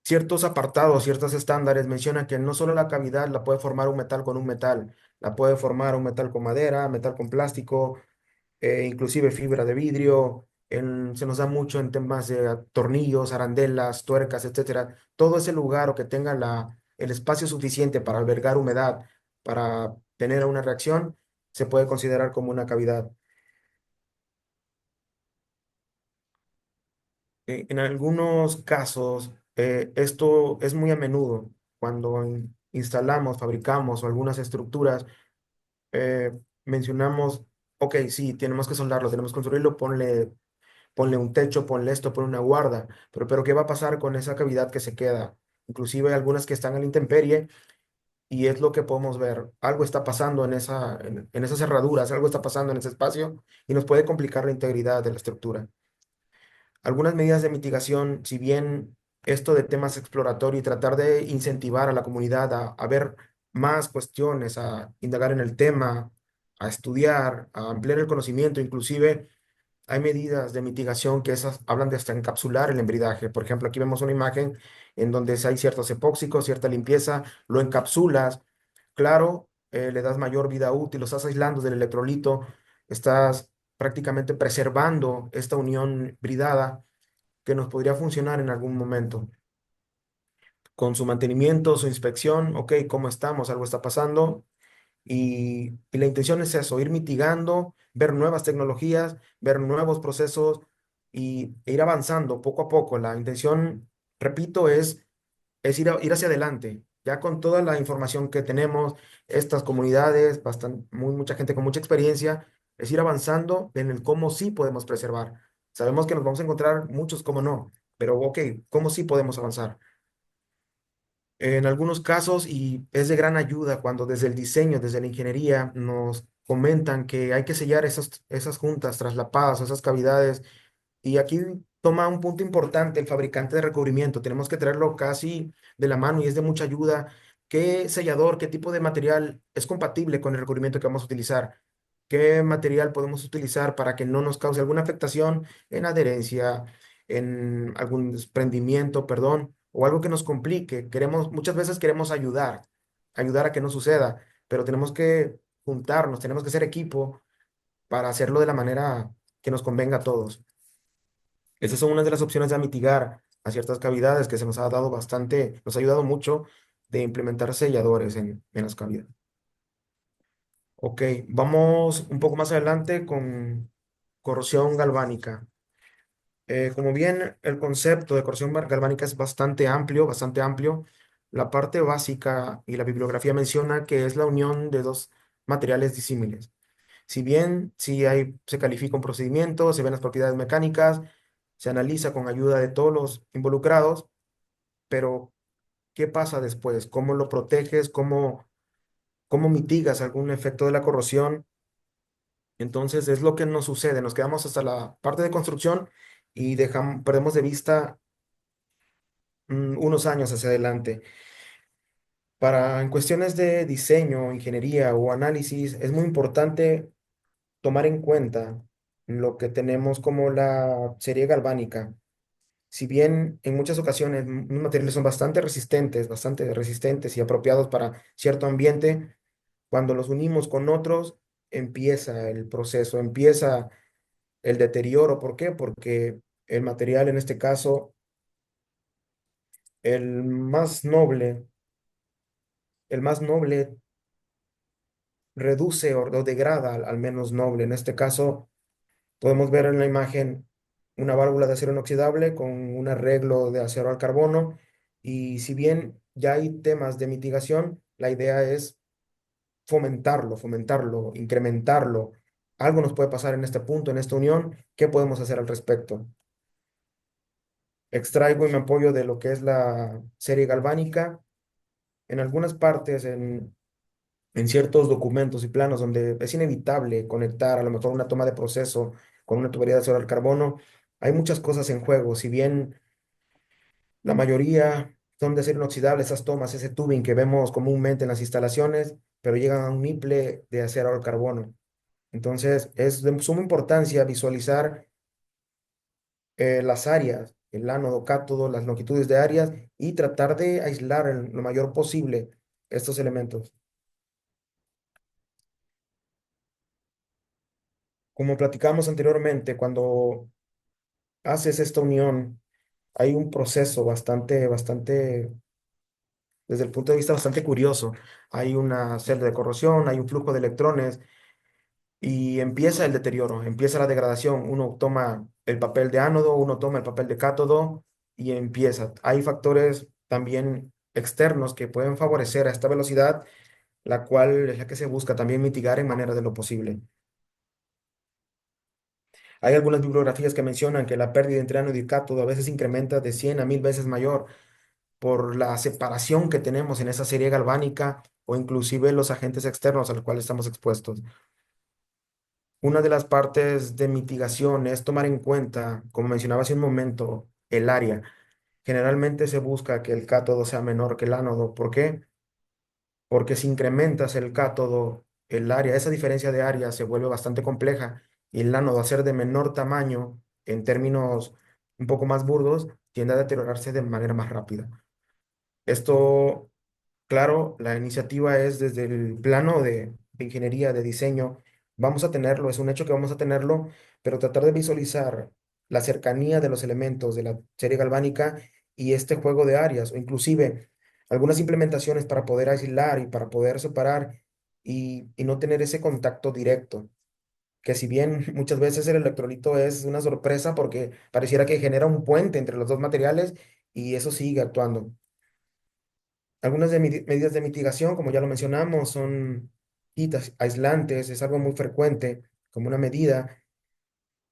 Ciertos apartados, ciertos estándares mencionan que no solo la cavidad la puede formar un metal con un metal, la puede formar un metal con madera, metal con plástico, inclusive fibra de vidrio. Se nos da mucho en temas de tornillos, arandelas, tuercas, etcétera. Todo ese lugar o que tenga el espacio suficiente para albergar humedad, para tener una reacción, se puede considerar como una cavidad. En algunos casos, esto es muy a menudo cuando instalamos, fabricamos o algunas estructuras, mencionamos, ok, sí, tenemos que soldarlo, tenemos que construirlo, ponle un techo, ponle esto, ponle una guarda, pero ¿qué va a pasar con esa cavidad que se queda? Inclusive algunas que están a la intemperie y es lo que podemos ver. Algo está pasando en esas cerraduras, algo está pasando en ese espacio y nos puede complicar la integridad de la estructura. Algunas medidas de mitigación, si bien esto de temas exploratorios y tratar de incentivar a la comunidad a ver más cuestiones, a indagar en el tema, a estudiar, a ampliar el conocimiento, inclusive hay medidas de mitigación que esas hablan de hasta encapsular el embridaje. Por ejemplo, aquí vemos una imagen en donde hay ciertos epóxicos, cierta limpieza, lo encapsulas. Claro, le das mayor vida útil, lo estás aislando del electrolito, estás prácticamente preservando esta unión bridada que nos podría funcionar en algún momento. Con su mantenimiento, su inspección, ok, ¿cómo estamos? Algo está pasando. Y la intención es eso, ir mitigando, ver nuevas tecnologías, ver nuevos procesos e ir avanzando poco a poco. La intención, repito, es ir hacia adelante. ya con toda la información que tenemos, estas comunidades, mucha gente con mucha experiencia, es ir avanzando en el cómo sí podemos preservar. Sabemos que nos vamos a encontrar muchos cómo no, pero ok, ¿cómo sí podemos avanzar? En algunos casos, y es de gran ayuda cuando desde el diseño, desde la ingeniería, nos comentan que hay que sellar esas juntas traslapadas, esas cavidades. Y aquí toma un punto importante el fabricante de recubrimiento. Tenemos que traerlo casi de la mano y es de mucha ayuda. ¿Qué sellador, qué tipo de material es compatible con el recubrimiento que vamos a utilizar? ¿Qué material podemos utilizar para que no nos cause alguna afectación en adherencia, en algún desprendimiento, perdón, o algo que nos complique? Muchas veces queremos ayudar a que no suceda, pero tenemos que juntarnos, tenemos que ser equipo para hacerlo de la manera que nos convenga a todos. Esas son unas de las opciones de mitigar a ciertas cavidades que se nos ha dado bastante, nos ha ayudado mucho de implementar selladores en las cavidades. Ok, vamos un poco más adelante con corrosión galvánica. Como bien el concepto de corrosión galvánica es bastante amplio, bastante amplio. La parte básica y la bibliografía menciona que es la unión de dos materiales disímiles. Si bien se califica un procedimiento, se ven las propiedades mecánicas, se analiza con ayuda de todos los involucrados, pero ¿qué pasa después? ¿Cómo lo proteges? ¿Cómo mitigas algún efecto de la corrosión? Entonces es lo que nos sucede, nos quedamos hasta la parte de construcción y perdemos de vista unos años hacia adelante. En cuestiones de diseño, ingeniería o análisis, es muy importante tomar en cuenta lo que tenemos como la serie galvánica. Si bien en muchas ocasiones unos materiales son bastante resistentes y apropiados para cierto ambiente, cuando los unimos con otros, empieza el proceso, empieza el deterioro. ¿Por qué? Porque el material, en este caso, el más noble, el más noble reduce o degrada al menos noble. En este caso, podemos ver en la imagen una válvula de acero inoxidable con un arreglo de acero al carbono. Y si bien ya hay temas de mitigación, la idea es fomentarlo, incrementarlo. Algo nos puede pasar en este punto, en esta unión. ¿Qué podemos hacer al respecto? Extraigo y me apoyo de lo que es la serie galvánica. En algunas partes, en ciertos documentos y planos donde es inevitable conectar a lo mejor una toma de proceso con una tubería de acero al carbono, hay muchas cosas en juego. Si bien la mayoría son de acero inoxidable, esas tomas, ese tubing que vemos comúnmente en las instalaciones, pero llegan a un niple de acero al carbono. Entonces, es de suma importancia visualizar las áreas, el ánodo, cátodo, las longitudes de áreas y tratar de aislar en lo mayor posible estos elementos. Como platicamos anteriormente, cuando haces esta unión, hay un proceso desde el punto de vista bastante curioso. Hay una celda de corrosión, hay un flujo de electrones y empieza el deterioro, empieza la degradación. Uno toma el papel de ánodo, uno toma el papel de cátodo y empieza. Hay factores también externos que pueden favorecer a esta velocidad, la cual es la que se busca también mitigar en manera de lo posible. Hay algunas bibliografías que mencionan que la pérdida entre ánodo y cátodo a veces incrementa de 100 a 1000 veces mayor por la separación que tenemos en esa serie galvánica o inclusive los agentes externos a los cuales estamos expuestos. Una de las partes de mitigación es tomar en cuenta, como mencionaba hace un momento, el área. Generalmente se busca que el cátodo sea menor que el ánodo. ¿Por qué? Porque si incrementas el cátodo, el área, esa diferencia de área se vuelve bastante compleja y el ánodo, a ser de menor tamaño, en términos un poco más burdos, tiende a deteriorarse de manera más rápida. Esto, claro, la iniciativa es desde el plano de ingeniería, de diseño. Vamos a tenerlo, es un hecho que vamos a tenerlo, pero tratar de visualizar la cercanía de los elementos de la serie galvánica y este juego de áreas, o inclusive algunas implementaciones para poder aislar y para poder separar y no tener ese contacto directo, que si bien muchas veces el electrolito es una sorpresa porque pareciera que genera un puente entre los dos materiales y eso sigue actuando. Algunas medidas de mitigación, como ya lo mencionamos, son quitas aislantes, es algo muy frecuente como una medida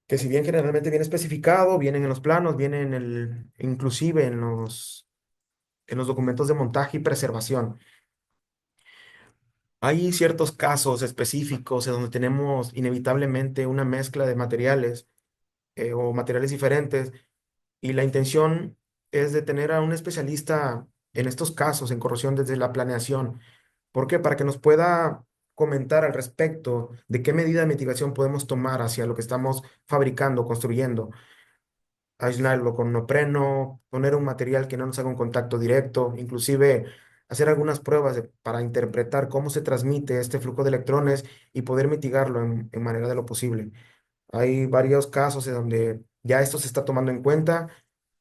que si bien generalmente viene especificado, vienen en los planos, viene inclusive en los documentos de montaje y preservación. Hay ciertos casos específicos en donde tenemos inevitablemente una mezcla de materiales o materiales diferentes y la intención es de tener a un especialista en estos casos en corrosión desde la planeación. ¿Por qué? Para que nos pueda comentar al respecto de qué medida de mitigación podemos tomar hacia lo que estamos fabricando, construyendo, aislarlo con neopreno, poner un material que no nos haga un contacto directo, inclusive hacer algunas pruebas para interpretar cómo se transmite este flujo de electrones y poder mitigarlo en manera de lo posible. Hay varios casos en donde ya esto se está tomando en cuenta.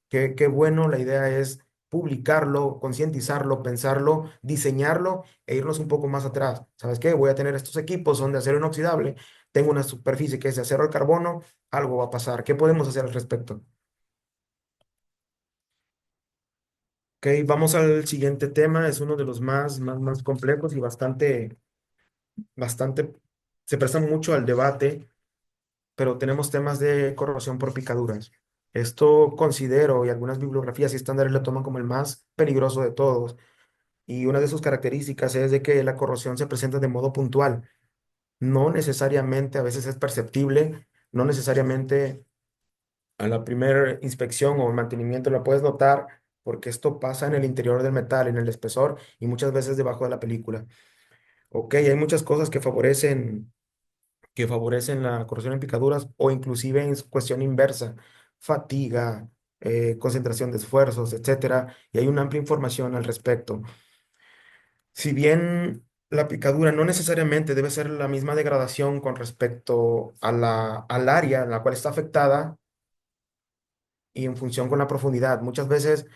Qué bueno, la idea es publicarlo, concientizarlo, pensarlo, diseñarlo e irnos un poco más atrás. ¿Sabes qué? Voy a tener estos equipos, son de acero inoxidable, tengo una superficie que es de acero al carbono, algo va a pasar. ¿Qué podemos hacer al respecto? Ok, vamos al siguiente tema, es uno de los más complejos y bastante, se presta mucho al debate, pero tenemos temas de corrosión por picaduras. Esto considero, y algunas bibliografías y estándares lo toman como el más peligroso de todos, y una de sus características es de que la corrosión se presenta de modo puntual. No necesariamente, a veces es perceptible, no necesariamente a la primera inspección o mantenimiento la puedes notar, porque esto pasa en el interior del metal, en el espesor y muchas veces debajo de la película. Ok, hay muchas cosas que favorecen la corrosión en picaduras o inclusive en su cuestión inversa, fatiga, concentración de esfuerzos, etcétera, y hay una amplia información al respecto. Si bien la picadura no necesariamente debe ser la misma degradación con respecto a al área en la cual está afectada y en función con la profundidad, muchas veces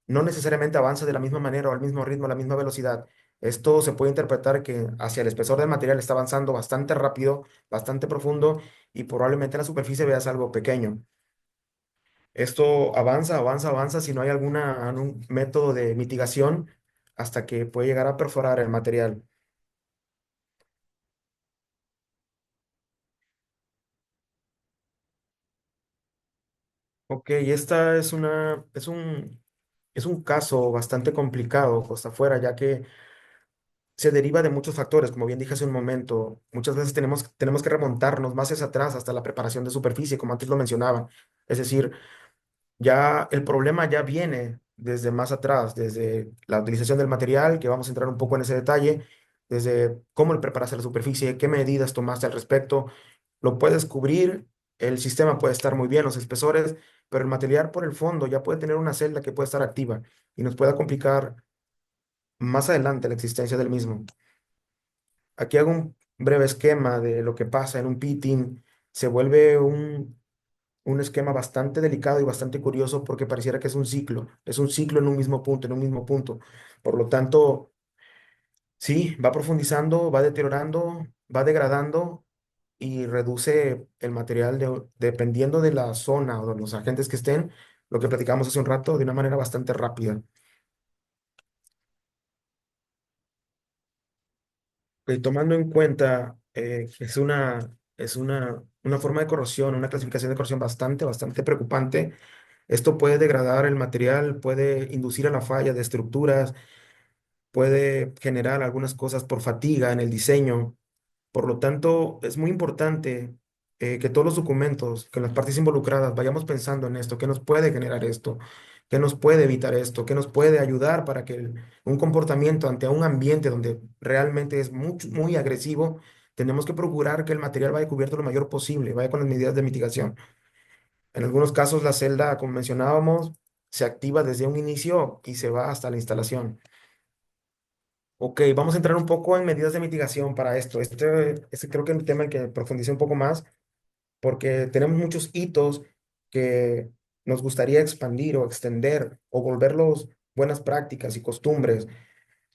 no necesariamente avanza de la misma manera o al mismo ritmo, a la misma velocidad. Esto se puede interpretar que hacia el espesor del material está avanzando bastante rápido, bastante profundo y probablemente en la superficie veas algo pequeño. Esto avanza, avanza, avanza si no hay algún método de mitigación hasta que puede llegar a perforar el material. Ok, esta es un caso bastante complicado, Costa Afuera, ya que se deriva de muchos factores, como bien dije hace un momento. Muchas veces tenemos que remontarnos más hacia atrás hasta la preparación de superficie, como antes lo mencionaba. Es decir, ya el problema ya viene desde más atrás, desde la utilización del material, que vamos a entrar un poco en ese detalle, desde cómo le preparaste la superficie, qué medidas tomaste al respecto. Lo puedes cubrir, el sistema puede estar muy bien, los espesores, pero el material por el fondo ya puede tener una celda que puede estar activa y nos pueda complicar más adelante la existencia del mismo. Aquí hago un breve esquema de lo que pasa en un pitting. Se vuelve un esquema bastante delicado y bastante curioso porque pareciera que es un ciclo en un mismo punto, en un mismo punto. Por lo tanto, sí, va profundizando, va deteriorando, va degradando y reduce el material dependiendo de la zona o de los agentes que estén, lo que platicamos hace un rato, de una manera bastante rápida. Tomando en cuenta que una forma de corrosión, una clasificación de corrosión bastante preocupante. Esto puede degradar el material, puede inducir a la falla de estructuras, puede generar algunas cosas por fatiga en el diseño. Por lo tanto, es muy importante que todos los documentos, que las partes involucradas vayamos pensando en esto, qué nos puede generar esto, qué nos puede evitar esto, qué nos puede ayudar para que un comportamiento ante un ambiente donde realmente es muy agresivo, tenemos que procurar que el material vaya cubierto lo mayor posible, vaya con las medidas de mitigación. En algunos casos, la celda, como mencionábamos, se activa desde un inicio y se va hasta la instalación. Ok, vamos a entrar un poco en medidas de mitigación para esto. Este creo que es el tema en que profundice un poco más, porque tenemos muchos hitos que nos gustaría expandir o extender o volverlos buenas prácticas y costumbres.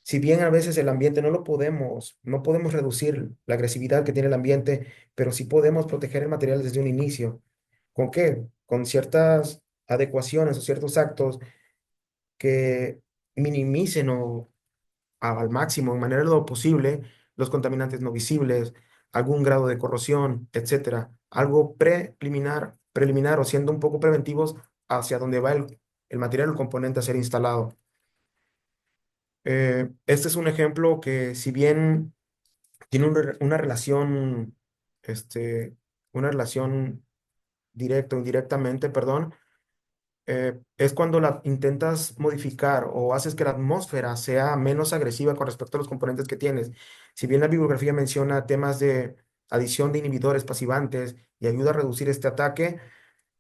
Si bien a veces el ambiente no podemos reducir la agresividad que tiene el ambiente, pero sí podemos proteger el material desde un inicio. ¿Con qué? Con ciertas adecuaciones o ciertos actos que minimicen o al máximo, en manera de lo posible, los contaminantes no visibles, algún grado de corrosión, etcétera. Algo preliminar o siendo un poco preventivos hacia dónde va el material o el componente a ser instalado. Este es un ejemplo que, si bien tiene una relación, este, una relación directa o indirectamente, perdón, es cuando la intentas modificar o haces que la atmósfera sea menos agresiva con respecto a los componentes que tienes. Si bien la bibliografía menciona temas de adición de inhibidores pasivantes y ayuda a reducir este ataque,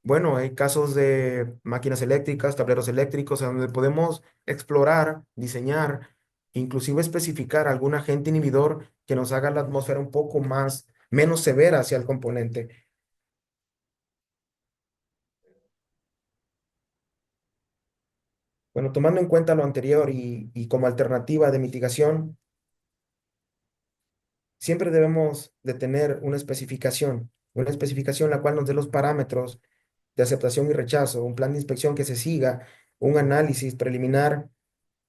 bueno, hay casos de máquinas eléctricas, tableros eléctricos, en donde podemos explorar, diseñar, inclusive especificar algún agente inhibidor que nos haga la atmósfera un poco menos severa hacia el componente. Bueno, tomando en cuenta lo anterior y como alternativa de mitigación, siempre debemos de tener una especificación la cual nos dé los parámetros de aceptación y rechazo, un plan de inspección que se siga, un análisis preliminar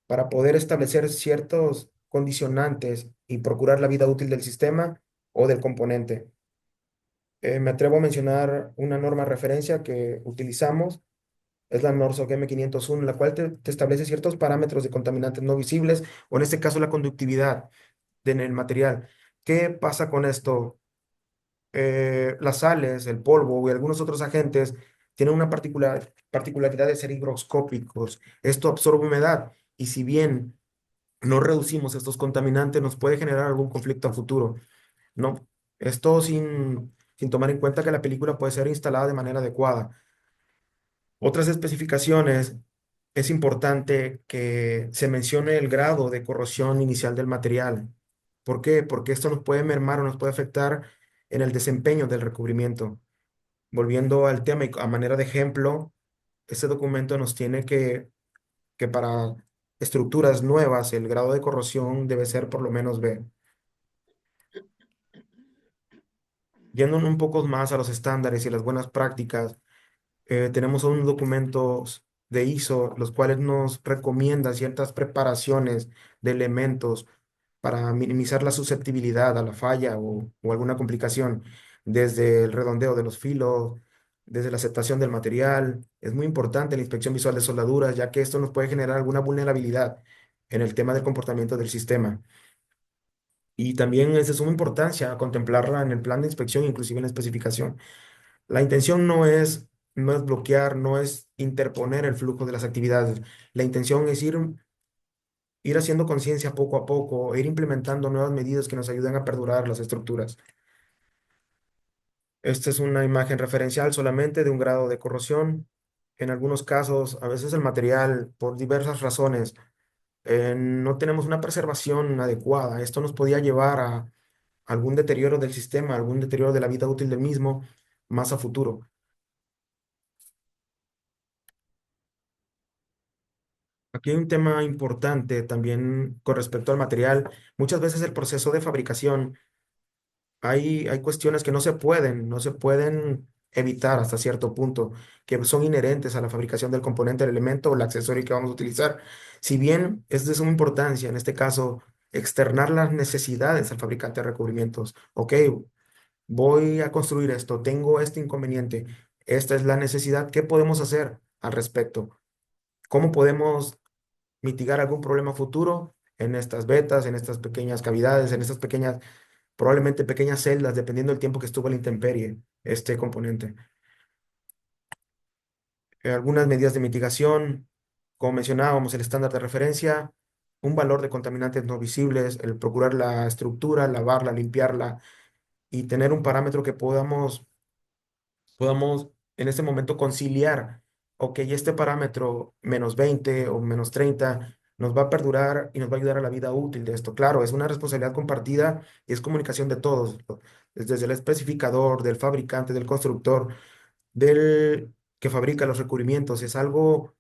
para poder establecer ciertos condicionantes y procurar la vida útil del sistema o del componente. Me atrevo a mencionar una norma de referencia que utilizamos, es la NORSOC M501, la cual te establece ciertos parámetros de contaminantes no visibles, o en este caso la conductividad en el material. ¿Qué pasa con esto? Las sales, el polvo y algunos otros agentes tienen una particularidad de ser higroscópicos. Esto absorbe humedad y, si bien no reducimos estos contaminantes, nos puede generar algún conflicto a futuro, ¿no? Esto sin tomar en cuenta que la película puede ser instalada de manera adecuada. Otras especificaciones, es importante que se mencione el grado de corrosión inicial del material. ¿Por qué? Porque esto nos puede mermar o nos puede afectar en el desempeño del recubrimiento. Volviendo al tema y a manera de ejemplo, este documento nos tiene que para estructuras nuevas el grado de corrosión debe ser por lo menos B. Yendo un poco más a los estándares y las buenas prácticas, tenemos unos documentos de ISO, los cuales nos recomiendan ciertas preparaciones de elementos para minimizar la susceptibilidad a la falla o alguna complicación, desde el redondeo de los filos, desde la aceptación del material. Es muy importante la inspección visual de soldaduras, ya que esto nos puede generar alguna vulnerabilidad en el tema del comportamiento del sistema. Y también es de suma importancia contemplarla en el plan de inspección, inclusive en la especificación. La intención no es bloquear, no es interponer el flujo de las actividades. La intención es ir haciendo conciencia poco a poco, ir implementando nuevas medidas que nos ayuden a perdurar las estructuras. Esta es una imagen referencial solamente de un grado de corrosión. En algunos casos, a veces el material, por diversas razones, no tenemos una preservación adecuada. Esto nos podía llevar a algún deterioro del sistema, algún deterioro de la vida útil del mismo más a futuro. Aquí hay un tema importante también con respecto al material. Muchas veces el proceso de fabricación, hay cuestiones que no se pueden evitar hasta cierto punto, que son inherentes a la fabricación del componente, del elemento o el accesorio que vamos a utilizar. Si bien es de suma importancia, en este caso, externar las necesidades al fabricante de recubrimientos. Ok, voy a construir esto, tengo este inconveniente, esta es la necesidad, ¿qué podemos hacer al respecto? ¿Cómo podemos mitigar algún problema futuro en estas vetas, en estas pequeñas cavidades, en estas pequeñas, probablemente pequeñas celdas, dependiendo del tiempo que estuvo a la intemperie este componente? Algunas medidas de mitigación, como mencionábamos, el estándar de referencia, un valor de contaminantes no visibles, el procurar la estructura, lavarla, limpiarla y tener un parámetro que podamos en este momento conciliar. Ok, este parámetro -20 o -30 nos va a perdurar y nos va a ayudar a la vida útil de esto. Claro, es una responsabilidad compartida y es comunicación de todos, desde el especificador, del fabricante, del constructor, del que fabrica los recubrimientos. Es algo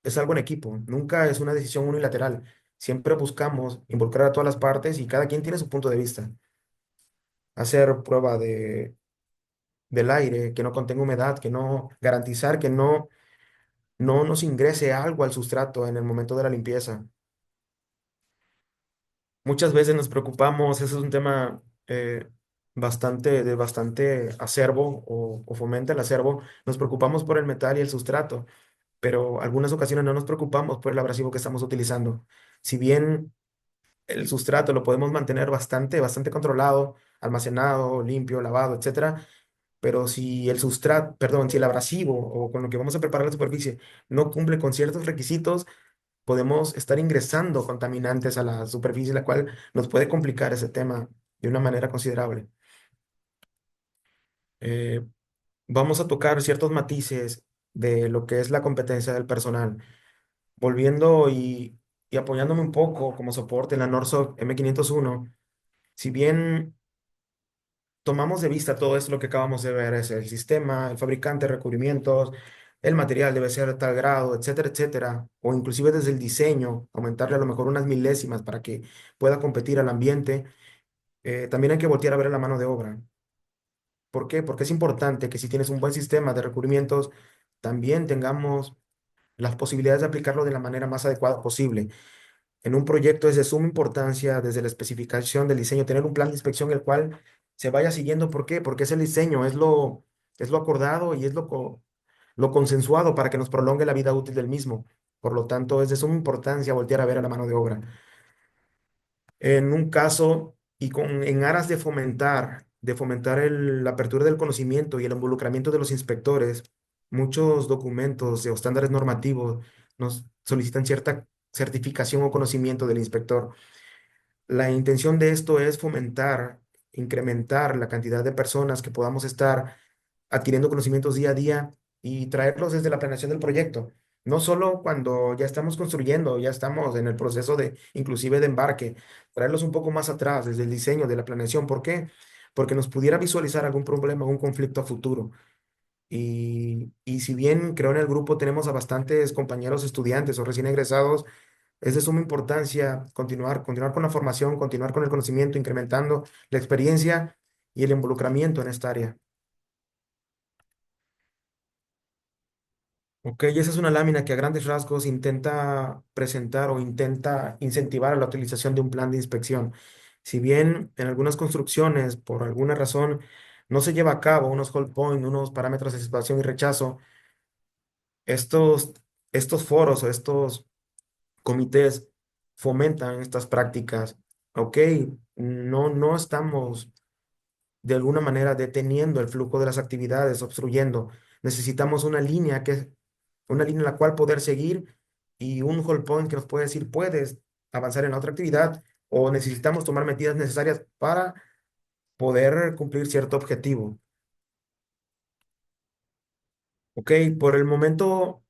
en equipo, nunca es una decisión unilateral. Siempre buscamos involucrar a todas las partes y cada quien tiene su punto de vista. Hacer prueba del aire, que no contenga humedad, que no garantizar que no nos ingrese algo al sustrato en el momento de la limpieza. Muchas veces nos preocupamos, eso es un tema de bastante acervo o fomenta el acervo, nos preocupamos por el metal y el sustrato, pero algunas ocasiones no nos preocupamos por el abrasivo que estamos utilizando. Si bien el sustrato lo podemos mantener bastante controlado, almacenado, limpio, lavado, etcétera, pero si el sustrato, perdón, si el abrasivo o con lo que vamos a preparar la superficie no cumple con ciertos requisitos, podemos estar ingresando contaminantes a la superficie, la cual nos puede complicar ese tema de una manera considerable. Eh, Vamos a tocar ciertos matices de lo que es la competencia del personal, volviendo y apoyándome un poco como soporte en la NORSOC M501. Si bien tomamos de vista todo esto, lo que acabamos de ver es el sistema, el fabricante, recubrimientos, el material debe ser de tal grado, etcétera, etcétera, o inclusive desde el diseño, aumentarle a lo mejor unas milésimas para que pueda competir al ambiente. También hay que voltear a ver la mano de obra. ¿Por qué? Porque es importante que si tienes un buen sistema de recubrimientos, también tengamos las posibilidades de aplicarlo de la manera más adecuada posible. En un proyecto es de suma importancia desde la especificación del diseño, tener un plan de inspección el cual se vaya siguiendo. ¿Por qué? Porque es el diseño, es lo acordado y es lo consensuado para que nos prolongue la vida útil del mismo. Por lo tanto, es de suma importancia voltear a ver a la mano de obra. En un caso en aras de fomentar la apertura del conocimiento y el involucramiento de los inspectores, muchos documentos o estándares normativos nos solicitan cierta certificación o conocimiento del inspector. La intención de esto es fomentar, incrementar la cantidad de personas que podamos estar adquiriendo conocimientos día a día y traerlos desde la planeación del proyecto. No solo cuando ya estamos construyendo, ya estamos en el proceso de, inclusive de embarque, traerlos un poco más atrás, desde el diseño, de la planeación. ¿Por qué? Porque nos pudiera visualizar algún problema, algún conflicto a futuro. Y si bien creo en el grupo tenemos a bastantes compañeros estudiantes o recién egresados, es de suma importancia continuar con la formación, continuar con el conocimiento, incrementando la experiencia y el involucramiento en esta área. Ok, y esa es una lámina que a grandes rasgos intenta presentar o intenta incentivar a la utilización de un plan de inspección. Si bien en algunas construcciones, por alguna razón, no se lleva a cabo unos hold point, unos parámetros de aceptación y rechazo, estos, estos foros o estos comités fomentan estas prácticas. Ok, no estamos de alguna manera deteniendo el flujo de las actividades, obstruyendo. Necesitamos una línea en la cual poder seguir y un hold point que nos puede decir, puedes avanzar en la otra actividad o necesitamos tomar medidas necesarias para poder cumplir cierto objetivo. Ok, por el momento,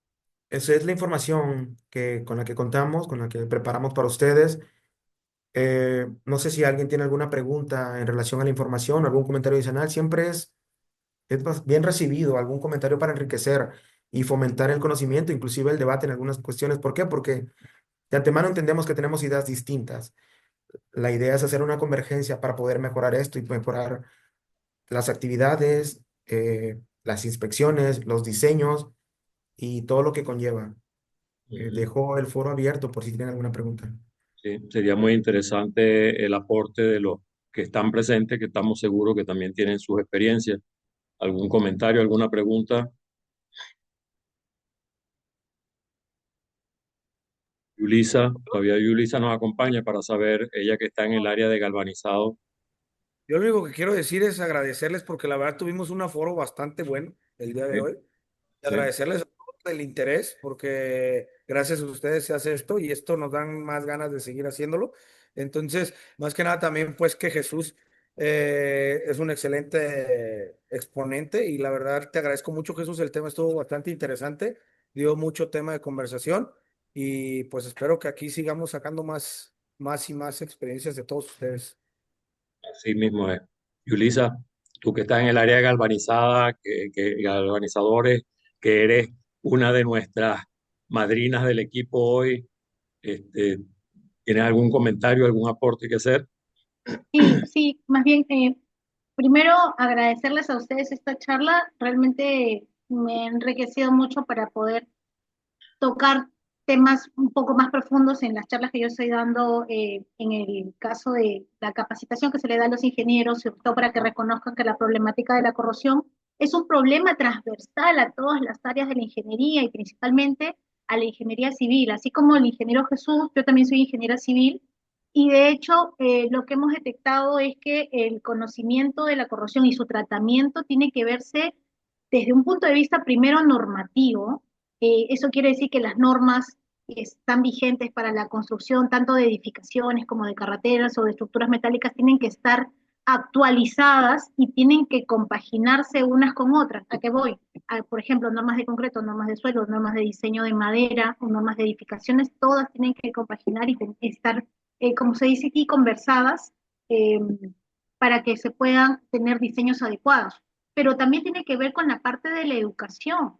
esa es la información con la que contamos, con la que preparamos para ustedes. No sé si alguien tiene alguna pregunta en relación a la información, algún comentario adicional. Siempre es bien recibido algún comentario para enriquecer y fomentar el conocimiento, inclusive el debate en algunas cuestiones. ¿Por qué? Porque de antemano entendemos que tenemos ideas distintas. La idea es hacer una convergencia para poder mejorar esto y mejorar las actividades, las inspecciones, los diseños y todo lo que conlleva. Ujú. Dejo el foro abierto por si tienen alguna pregunta. Sí, sería muy interesante el aporte de los que están presentes, que estamos seguros que también tienen sus experiencias. ¿Algún comentario, alguna pregunta? Yulisa, todavía Yulisa nos acompaña para saber, ella que está en el área de galvanizado. Yo lo único que quiero decir es agradecerles porque la verdad tuvimos un aforo bastante bueno el día de Sí, hoy. Y sí. agradecerles a todos el interés porque gracias a ustedes se hace esto y esto nos dan más ganas de seguir haciéndolo. Entonces, más que nada también pues que Jesús es un excelente exponente y la verdad te agradezco mucho Jesús, el tema estuvo bastante interesante, dio mucho tema de conversación y pues espero que aquí sigamos sacando más y más experiencias de todos ustedes. Así mismo es. Yulisa, tú que estás en el área galvanizada, galvanizadores, que eres una de nuestras madrinas del equipo hoy, este, ¿tienes algún comentario, algún aporte que hacer? Sí, sí, más bien, primero agradecerles a ustedes esta charla. Realmente me ha enriquecido mucho para poder tocar temas un poco más profundos en las charlas que yo estoy dando en el caso de la capacitación que se le da a los ingenieros, sobre todo para que reconozcan que la problemática de la corrosión es un problema transversal a todas las áreas de la ingeniería y principalmente a la ingeniería civil. Así como el ingeniero Jesús, yo también soy ingeniera civil y de hecho lo que hemos detectado es que el conocimiento de la corrosión y su tratamiento tiene que verse desde un punto de vista primero normativo. Eso quiere decir que las normas están vigentes para la construcción tanto de edificaciones como de carreteras o de estructuras metálicas tienen que estar actualizadas y tienen que compaginarse unas con otras. ¿A qué voy? Por ejemplo, normas de concreto, normas de suelo, normas de diseño de madera o normas de edificaciones, todas tienen que compaginar y estar, como se dice aquí, conversadas eh, para que se puedan tener diseños adecuados. Pero también tiene que ver con la parte de la educación.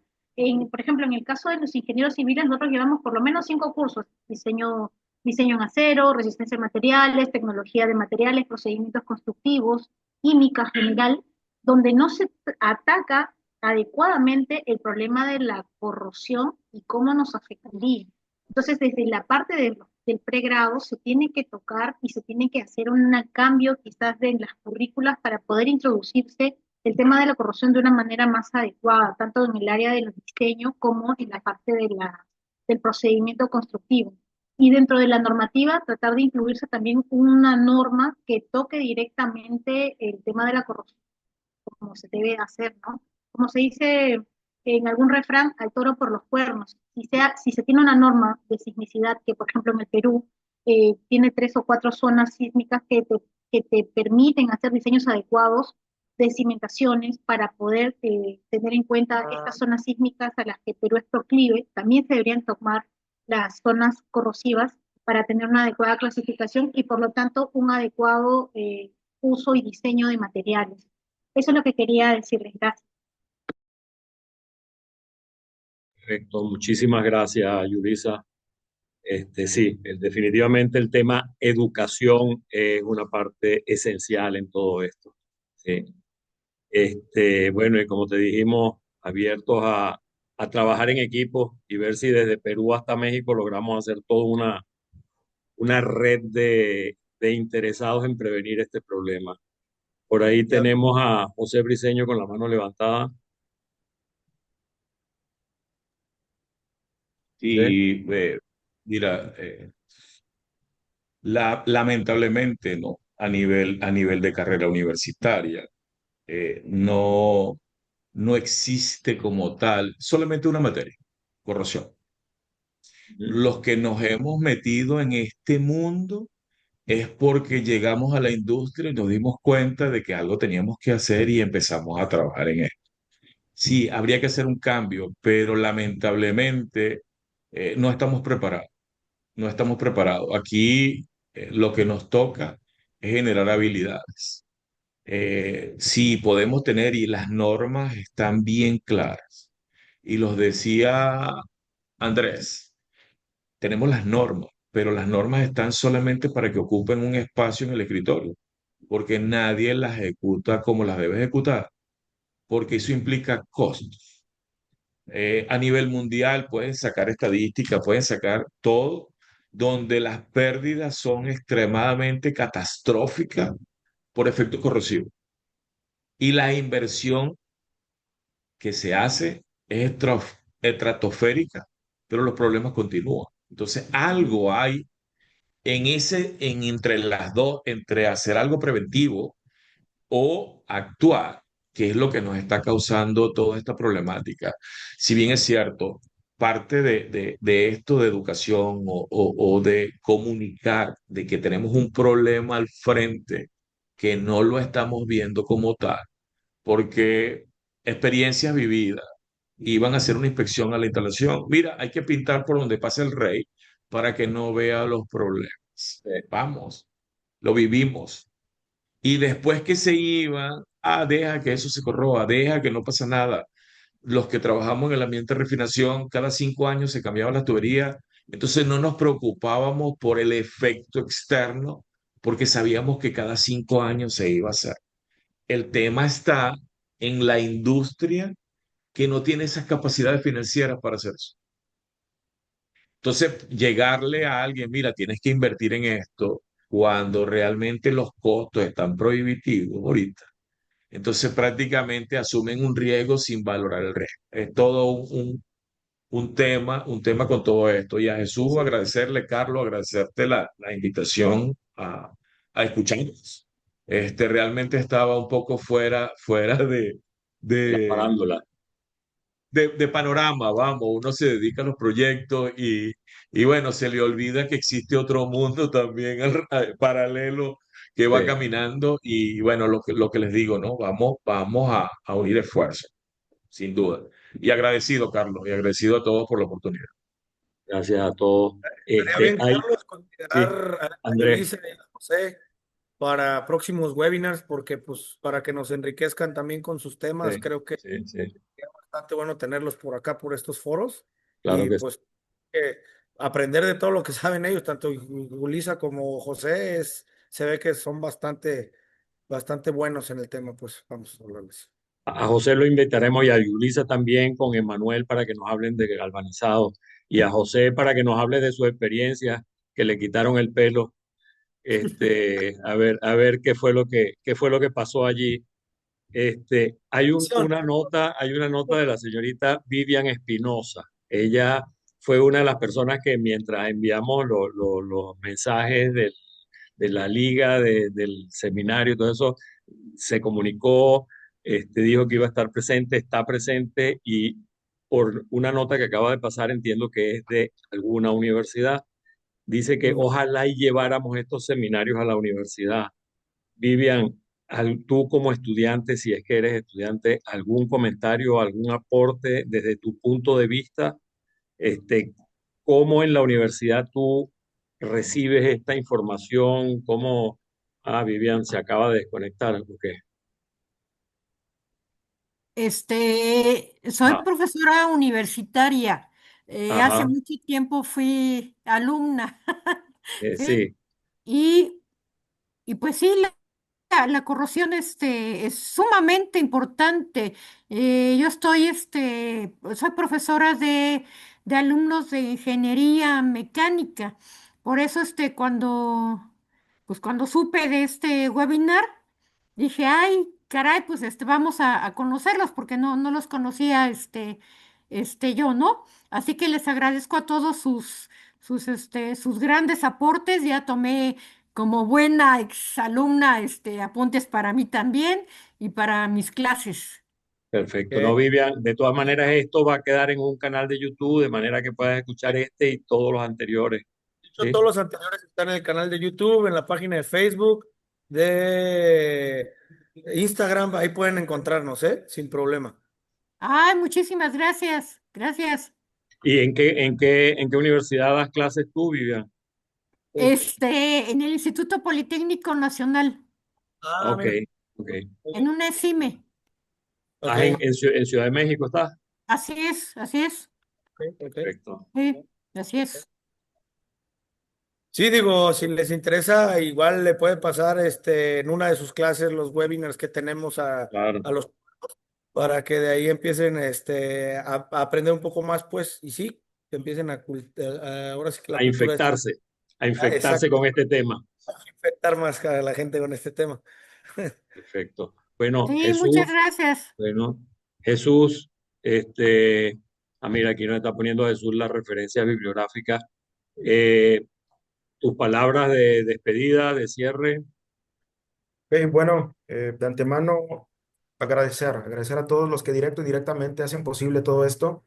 Por ejemplo, en el caso de los ingenieros civiles, nosotros llevamos por lo menos 5 cursos: diseño en acero, resistencia a materiales, tecnología de materiales, procedimientos constructivos, química general, donde no se ataca adecuadamente el problema de la corrosión y cómo nos afectaría. Entonces, desde la parte del pregrado se tiene que tocar y se tiene que hacer un cambio quizás de las currículas para poder introducirse el tema de la corrosión de una manera más adecuada, tanto en el área de los diseños como en la parte del procedimiento constructivo. Y dentro de la normativa, tratar de incluirse también una norma que toque directamente el tema de la corrosión, como se debe hacer, ¿no? Como se dice en algún refrán, al toro por los cuernos. Si se tiene una norma de sismicidad, que por ejemplo en el Perú tiene 3 o 4 zonas sísmicas que te permiten hacer diseños adecuados de cimentaciones para poder tener en cuenta estas zonas sísmicas a las que Perú es proclive, también se deberían tomar las zonas corrosivas para tener una adecuada clasificación y por lo tanto un adecuado uso y diseño de materiales. Eso es lo que quería decirles. Gracias. Correcto, muchísimas gracias, Yulisa. Sí, definitivamente el tema educación es una parte esencial en todo esto. Sí. Bueno, y como te dijimos, abiertos a trabajar en equipo y ver si desde Perú hasta México logramos hacer toda una red de interesados en prevenir este problema. Por ahí tenemos a José Briceño con la mano levantada. José. Y mira, lamentablemente no, a nivel de carrera universitaria, no, no existe como tal solamente una materia, corrosión. Ujú. Los que nos hemos metido en este mundo es porque llegamos a la industria y nos dimos cuenta de que algo teníamos que hacer y empezamos a trabajar en esto. Sí, habría que hacer un cambio, pero lamentablemente no estamos preparados. No estamos preparados. Aquí lo que nos toca es generar habilidades. Sí, podemos tener y las normas están bien claras. Y los decía Andrés, tenemos las normas, pero las normas están solamente para que ocupen un espacio en el escritorio, porque nadie las ejecuta como las debe ejecutar, porque eso implica costos. A nivel mundial pueden sacar estadísticas, pueden sacar todo, donde las pérdidas son extremadamente catastróficas por efecto corrosivo. Y la inversión que se hace es estratosférica, pero los problemas continúan. Entonces, algo hay en entre las dos, entre hacer algo preventivo o actuar, que es lo que nos está causando toda esta problemática. Si bien es cierto, parte de esto de educación o de comunicar de que tenemos un problema al frente que no lo estamos viendo como tal, porque experiencias vividas, iban a hacer una inspección a la instalación. Mira, hay que pintar por donde pasa el rey para que no vea los problemas. Vamos, lo vivimos. Y después que se iban, deja que eso se corroba, deja que no pasa nada. Los que trabajamos en el ambiente de refinación, cada 5 años se cambiaban las tuberías, entonces no nos preocupábamos por el efecto externo, porque sabíamos que cada 5 años se iba a hacer. El tema está en la industria que no tiene esas capacidades financieras para hacer eso. Entonces, llegarle a alguien, mira, tienes que invertir en esto cuando realmente los costos están prohibitivos ahorita. Entonces, prácticamente asumen un riesgo sin valorar el riesgo. Es todo un tema con todo esto. Y a Jesús agradecerle, Carlos, agradecerte la invitación a escucharnos. Realmente estaba un poco fuera La de, farándula. de panorama, vamos, uno se dedica a los proyectos y bueno, se le olvida que existe otro mundo también paralelo que va Sí. caminando y bueno, lo que les digo, ¿no? Vamos a unir esfuerzos, sin duda. Y agradecido, Carlos, y agradecido a todos por la oportunidad. Gracias a todos. Estaría bien, Carlos, Sí, considerar a Andrés, Yulisa y a José para próximos webinars, porque pues para que nos enriquezcan también con sus temas, sí, creo que sí, sí, es bastante bueno tenerlos por acá, por estos foros, claro y que sí. pues aprender de todo lo que saben ellos, tanto Yulisa como José, se ve que son bastante buenos en el tema, pues vamos a hablarles. A José lo invitaremos y a Yulisa también con Emanuel para que nos hablen de galvanizados y a José para que nos hable de su experiencia, que le quitaron el pelo. A ver qué fue lo que pasó allí. Hay una nota de la señorita Vivian Espinosa. Ella fue una de las personas que mientras enviamos los mensajes de la liga, del seminario, todo eso, se comunicó, dijo que iba a estar presente, está presente y por una nota que acaba de pasar entiendo que es de alguna universidad. Dice que Ujú. ojalá y lleváramos estos seminarios a la universidad. Vivian, tú como estudiante, si es que eres estudiante, algún comentario, algún aporte desde tu punto de vista, este, cómo en la universidad tú recibes esta información, Vivian se acaba de desconectar, ¿o qué? Soy Ah, profesora universitaria. Hace ajá, mucho tiempo fui alumna, ¿sí? sí, Y, y pues sí, la corrosión es sumamente importante. Yo soy profesora de alumnos de ingeniería mecánica. Por eso, cuando supe de este webinar, dije, ay, caray, pues vamos a conocerlos porque no los conocía yo, ¿no? Así que les agradezco a todos sus grandes aportes. Ya tomé como buena exalumna, apuntes para mí también y para mis clases. perfecto. No, Ok. Vivian, de todas maneras esto va a quedar en un canal de YouTube, de manera que puedas escuchar este y todos los anteriores, De hecho, ¿sí? todos los anteriores están en el canal de YouTube, en la página de Facebook, de Instagram, ahí pueden encontrarnos, ¿eh? Sin problema. Ay, muchísimas gracias. Gracias. ¿Y en qué universidad das clases tú, Vivian? En el Instituto Politécnico Nacional, Ok, Mira. ok. en una ESIME. Ah, Ok, en Ciudad de México estás. Así es, así es. ok. Perfecto, Sí, así es. Sí, digo, si les interesa, igual le puede pasar en una de sus clases los webinars que tenemos claro. a los para que de ahí empiecen a aprender un poco más, pues, y sí, que empiecen ahora sí que la A cultura es infectarse, a infectarse exacto, con este tema. infectar más a la gente con este tema. Perfecto. Bueno, Sí, muchas Jesús, gracias. bueno, Jesús, este, mira, aquí nos está poniendo Jesús las referencias bibliográficas. Eh, Tus palabras de despedida, de cierre. Ok, bueno, de antemano agradecer a todos los que directo y directamente hacen posible todo esto.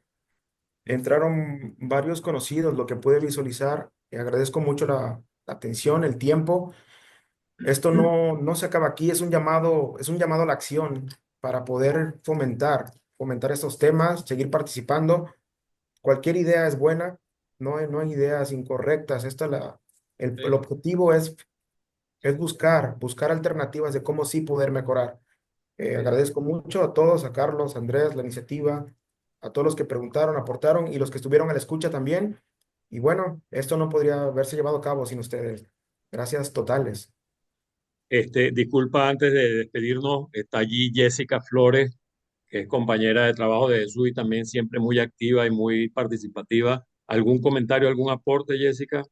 Entraron varios conocidos, lo que pude visualizar. Agradezco mucho la atención, el tiempo. Esto no se acaba aquí, es un llamado a la acción para poder fomentar estos temas, seguir participando. Cualquier idea es buena, no hay ideas incorrectas. El Sí. objetivo es buscar alternativas de cómo sí poder mejorar. Agradezco mucho a todos, a Carlos, a Andrés, la iniciativa, a todos los que preguntaron, aportaron y los que estuvieron a la escucha también. Y bueno, esto no podría haberse llevado a cabo sin ustedes. Gracias totales. Disculpa antes de despedirnos, está allí Jessica Flores, que es compañera de trabajo de Jesús y también siempre muy activa y muy participativa. ¿Algún comentario, algún aporte, Jessica?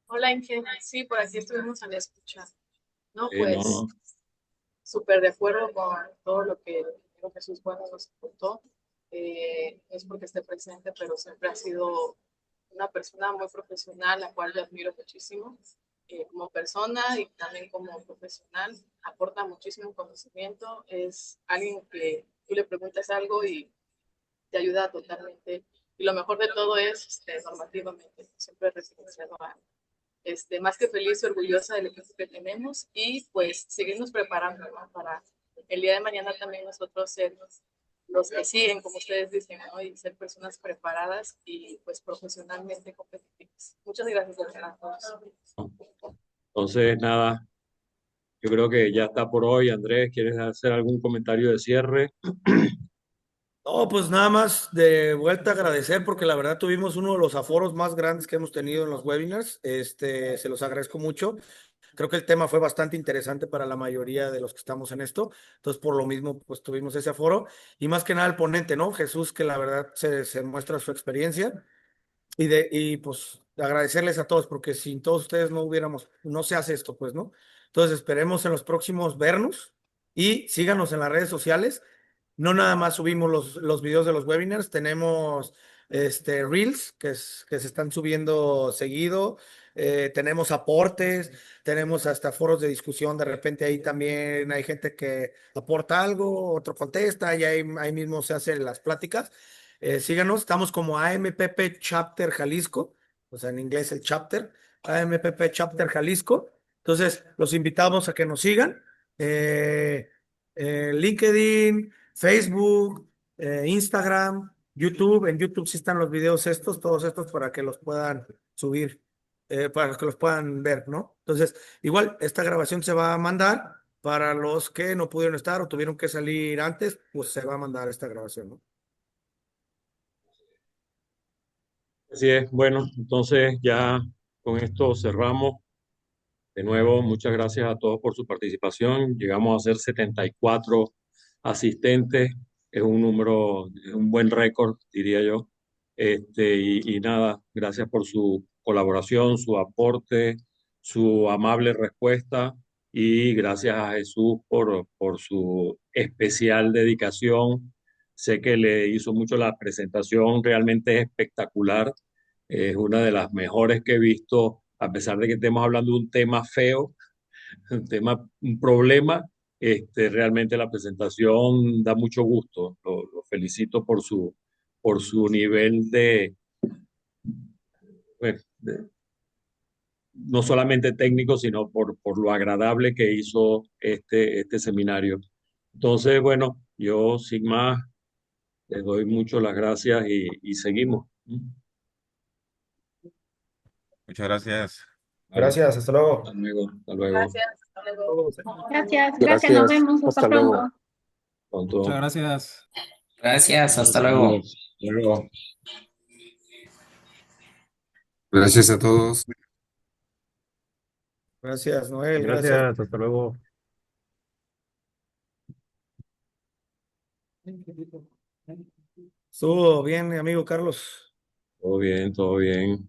Hola, Inge. Sí, por aquí estuvimos a la escucha. No, No, pues no. súper de acuerdo con todo lo que Jesús Bueno nos contó. Es porque esté presente, pero siempre ha sido una persona muy profesional, la cual le admiro muchísimo. Como persona y también como profesional, aporta muchísimo conocimiento. Es alguien que tú le preguntas algo y te ayuda totalmente. Y lo mejor de todo es normativamente, siempre referenciado a más que feliz y orgullosa del equipo que tenemos y pues seguirnos preparando, ¿no? Para el día de mañana también nosotros ser los que siguen, como ustedes dicen, ¿no? Y ser personas preparadas y pues profesionalmente competitivas. Muchas gracias de verdad a todos. Entonces, nada, yo creo que ya está por hoy. Andrés, ¿quieres hacer algún comentario de cierre? No, pues nada más de vuelta agradecer porque la verdad tuvimos uno de los aforos más grandes que hemos tenido en los webinars. Se los agradezco mucho. Creo que el tema fue bastante interesante para la mayoría de los que estamos en esto. Entonces, por lo mismo, pues tuvimos ese aforo. Y más que nada el ponente, ¿no? Jesús, que la verdad se muestra su experiencia. Y pues agradecerles a todos, porque sin todos ustedes no se hace esto, pues, ¿no? Entonces esperemos en los próximos vernos y síganos en las redes sociales. No nada más subimos los videos de los webinars, tenemos Reels que se están subiendo seguido, tenemos aportes, tenemos hasta foros de discusión, de repente ahí también hay gente que aporta algo, otro contesta y ahí mismo se hacen las pláticas. Síganos, estamos como AMPP Chapter Jalisco, o sea, en inglés el chapter, AMPP Chapter Jalisco. Entonces, los invitamos a que nos sigan. Eh, LinkedIn, Facebook, Instagram, YouTube. En YouTube sí están los videos estos, todos estos, para que los puedan subir, para que los puedan ver, ¿no? Entonces, igual, esta grabación se va a mandar para los que no pudieron estar o tuvieron que salir antes, pues se va a mandar esta grabación, ¿no? Así es. Bueno, entonces ya con esto cerramos. De nuevo, muchas gracias a todos por su participación. Llegamos a ser 74 asistentes. Es un número, es un buen récord, diría yo. Y nada, gracias por su colaboración, su aporte, su amable respuesta y gracias a Jesús por su especial dedicación. Sé que le hizo mucho la presentación, realmente es espectacular. Es una de las mejores que he visto, a pesar de que estemos hablando de un tema feo, un problema. Realmente la presentación da mucho gusto. Lo felicito por su nivel pues, no solamente técnico, sino por lo agradable que hizo este seminario. Entonces, bueno, yo sin más les doy mucho las gracias y seguimos. Muchas gracias. Vale, Gracias, hasta luego. hasta luego, hasta luego. Gracias. Hasta luego. Gracias, nos Gracias. vemos, hasta Hasta luego. pronto. Pronto. Muchas gracias. Gracias, hasta Nos luego. vemos. Hasta luego. Gracias a todos. Gracias, Noel, gracias. Gracias, hasta luego. Estuvo bien, mi amigo Carlos. Todo bien, todo bien.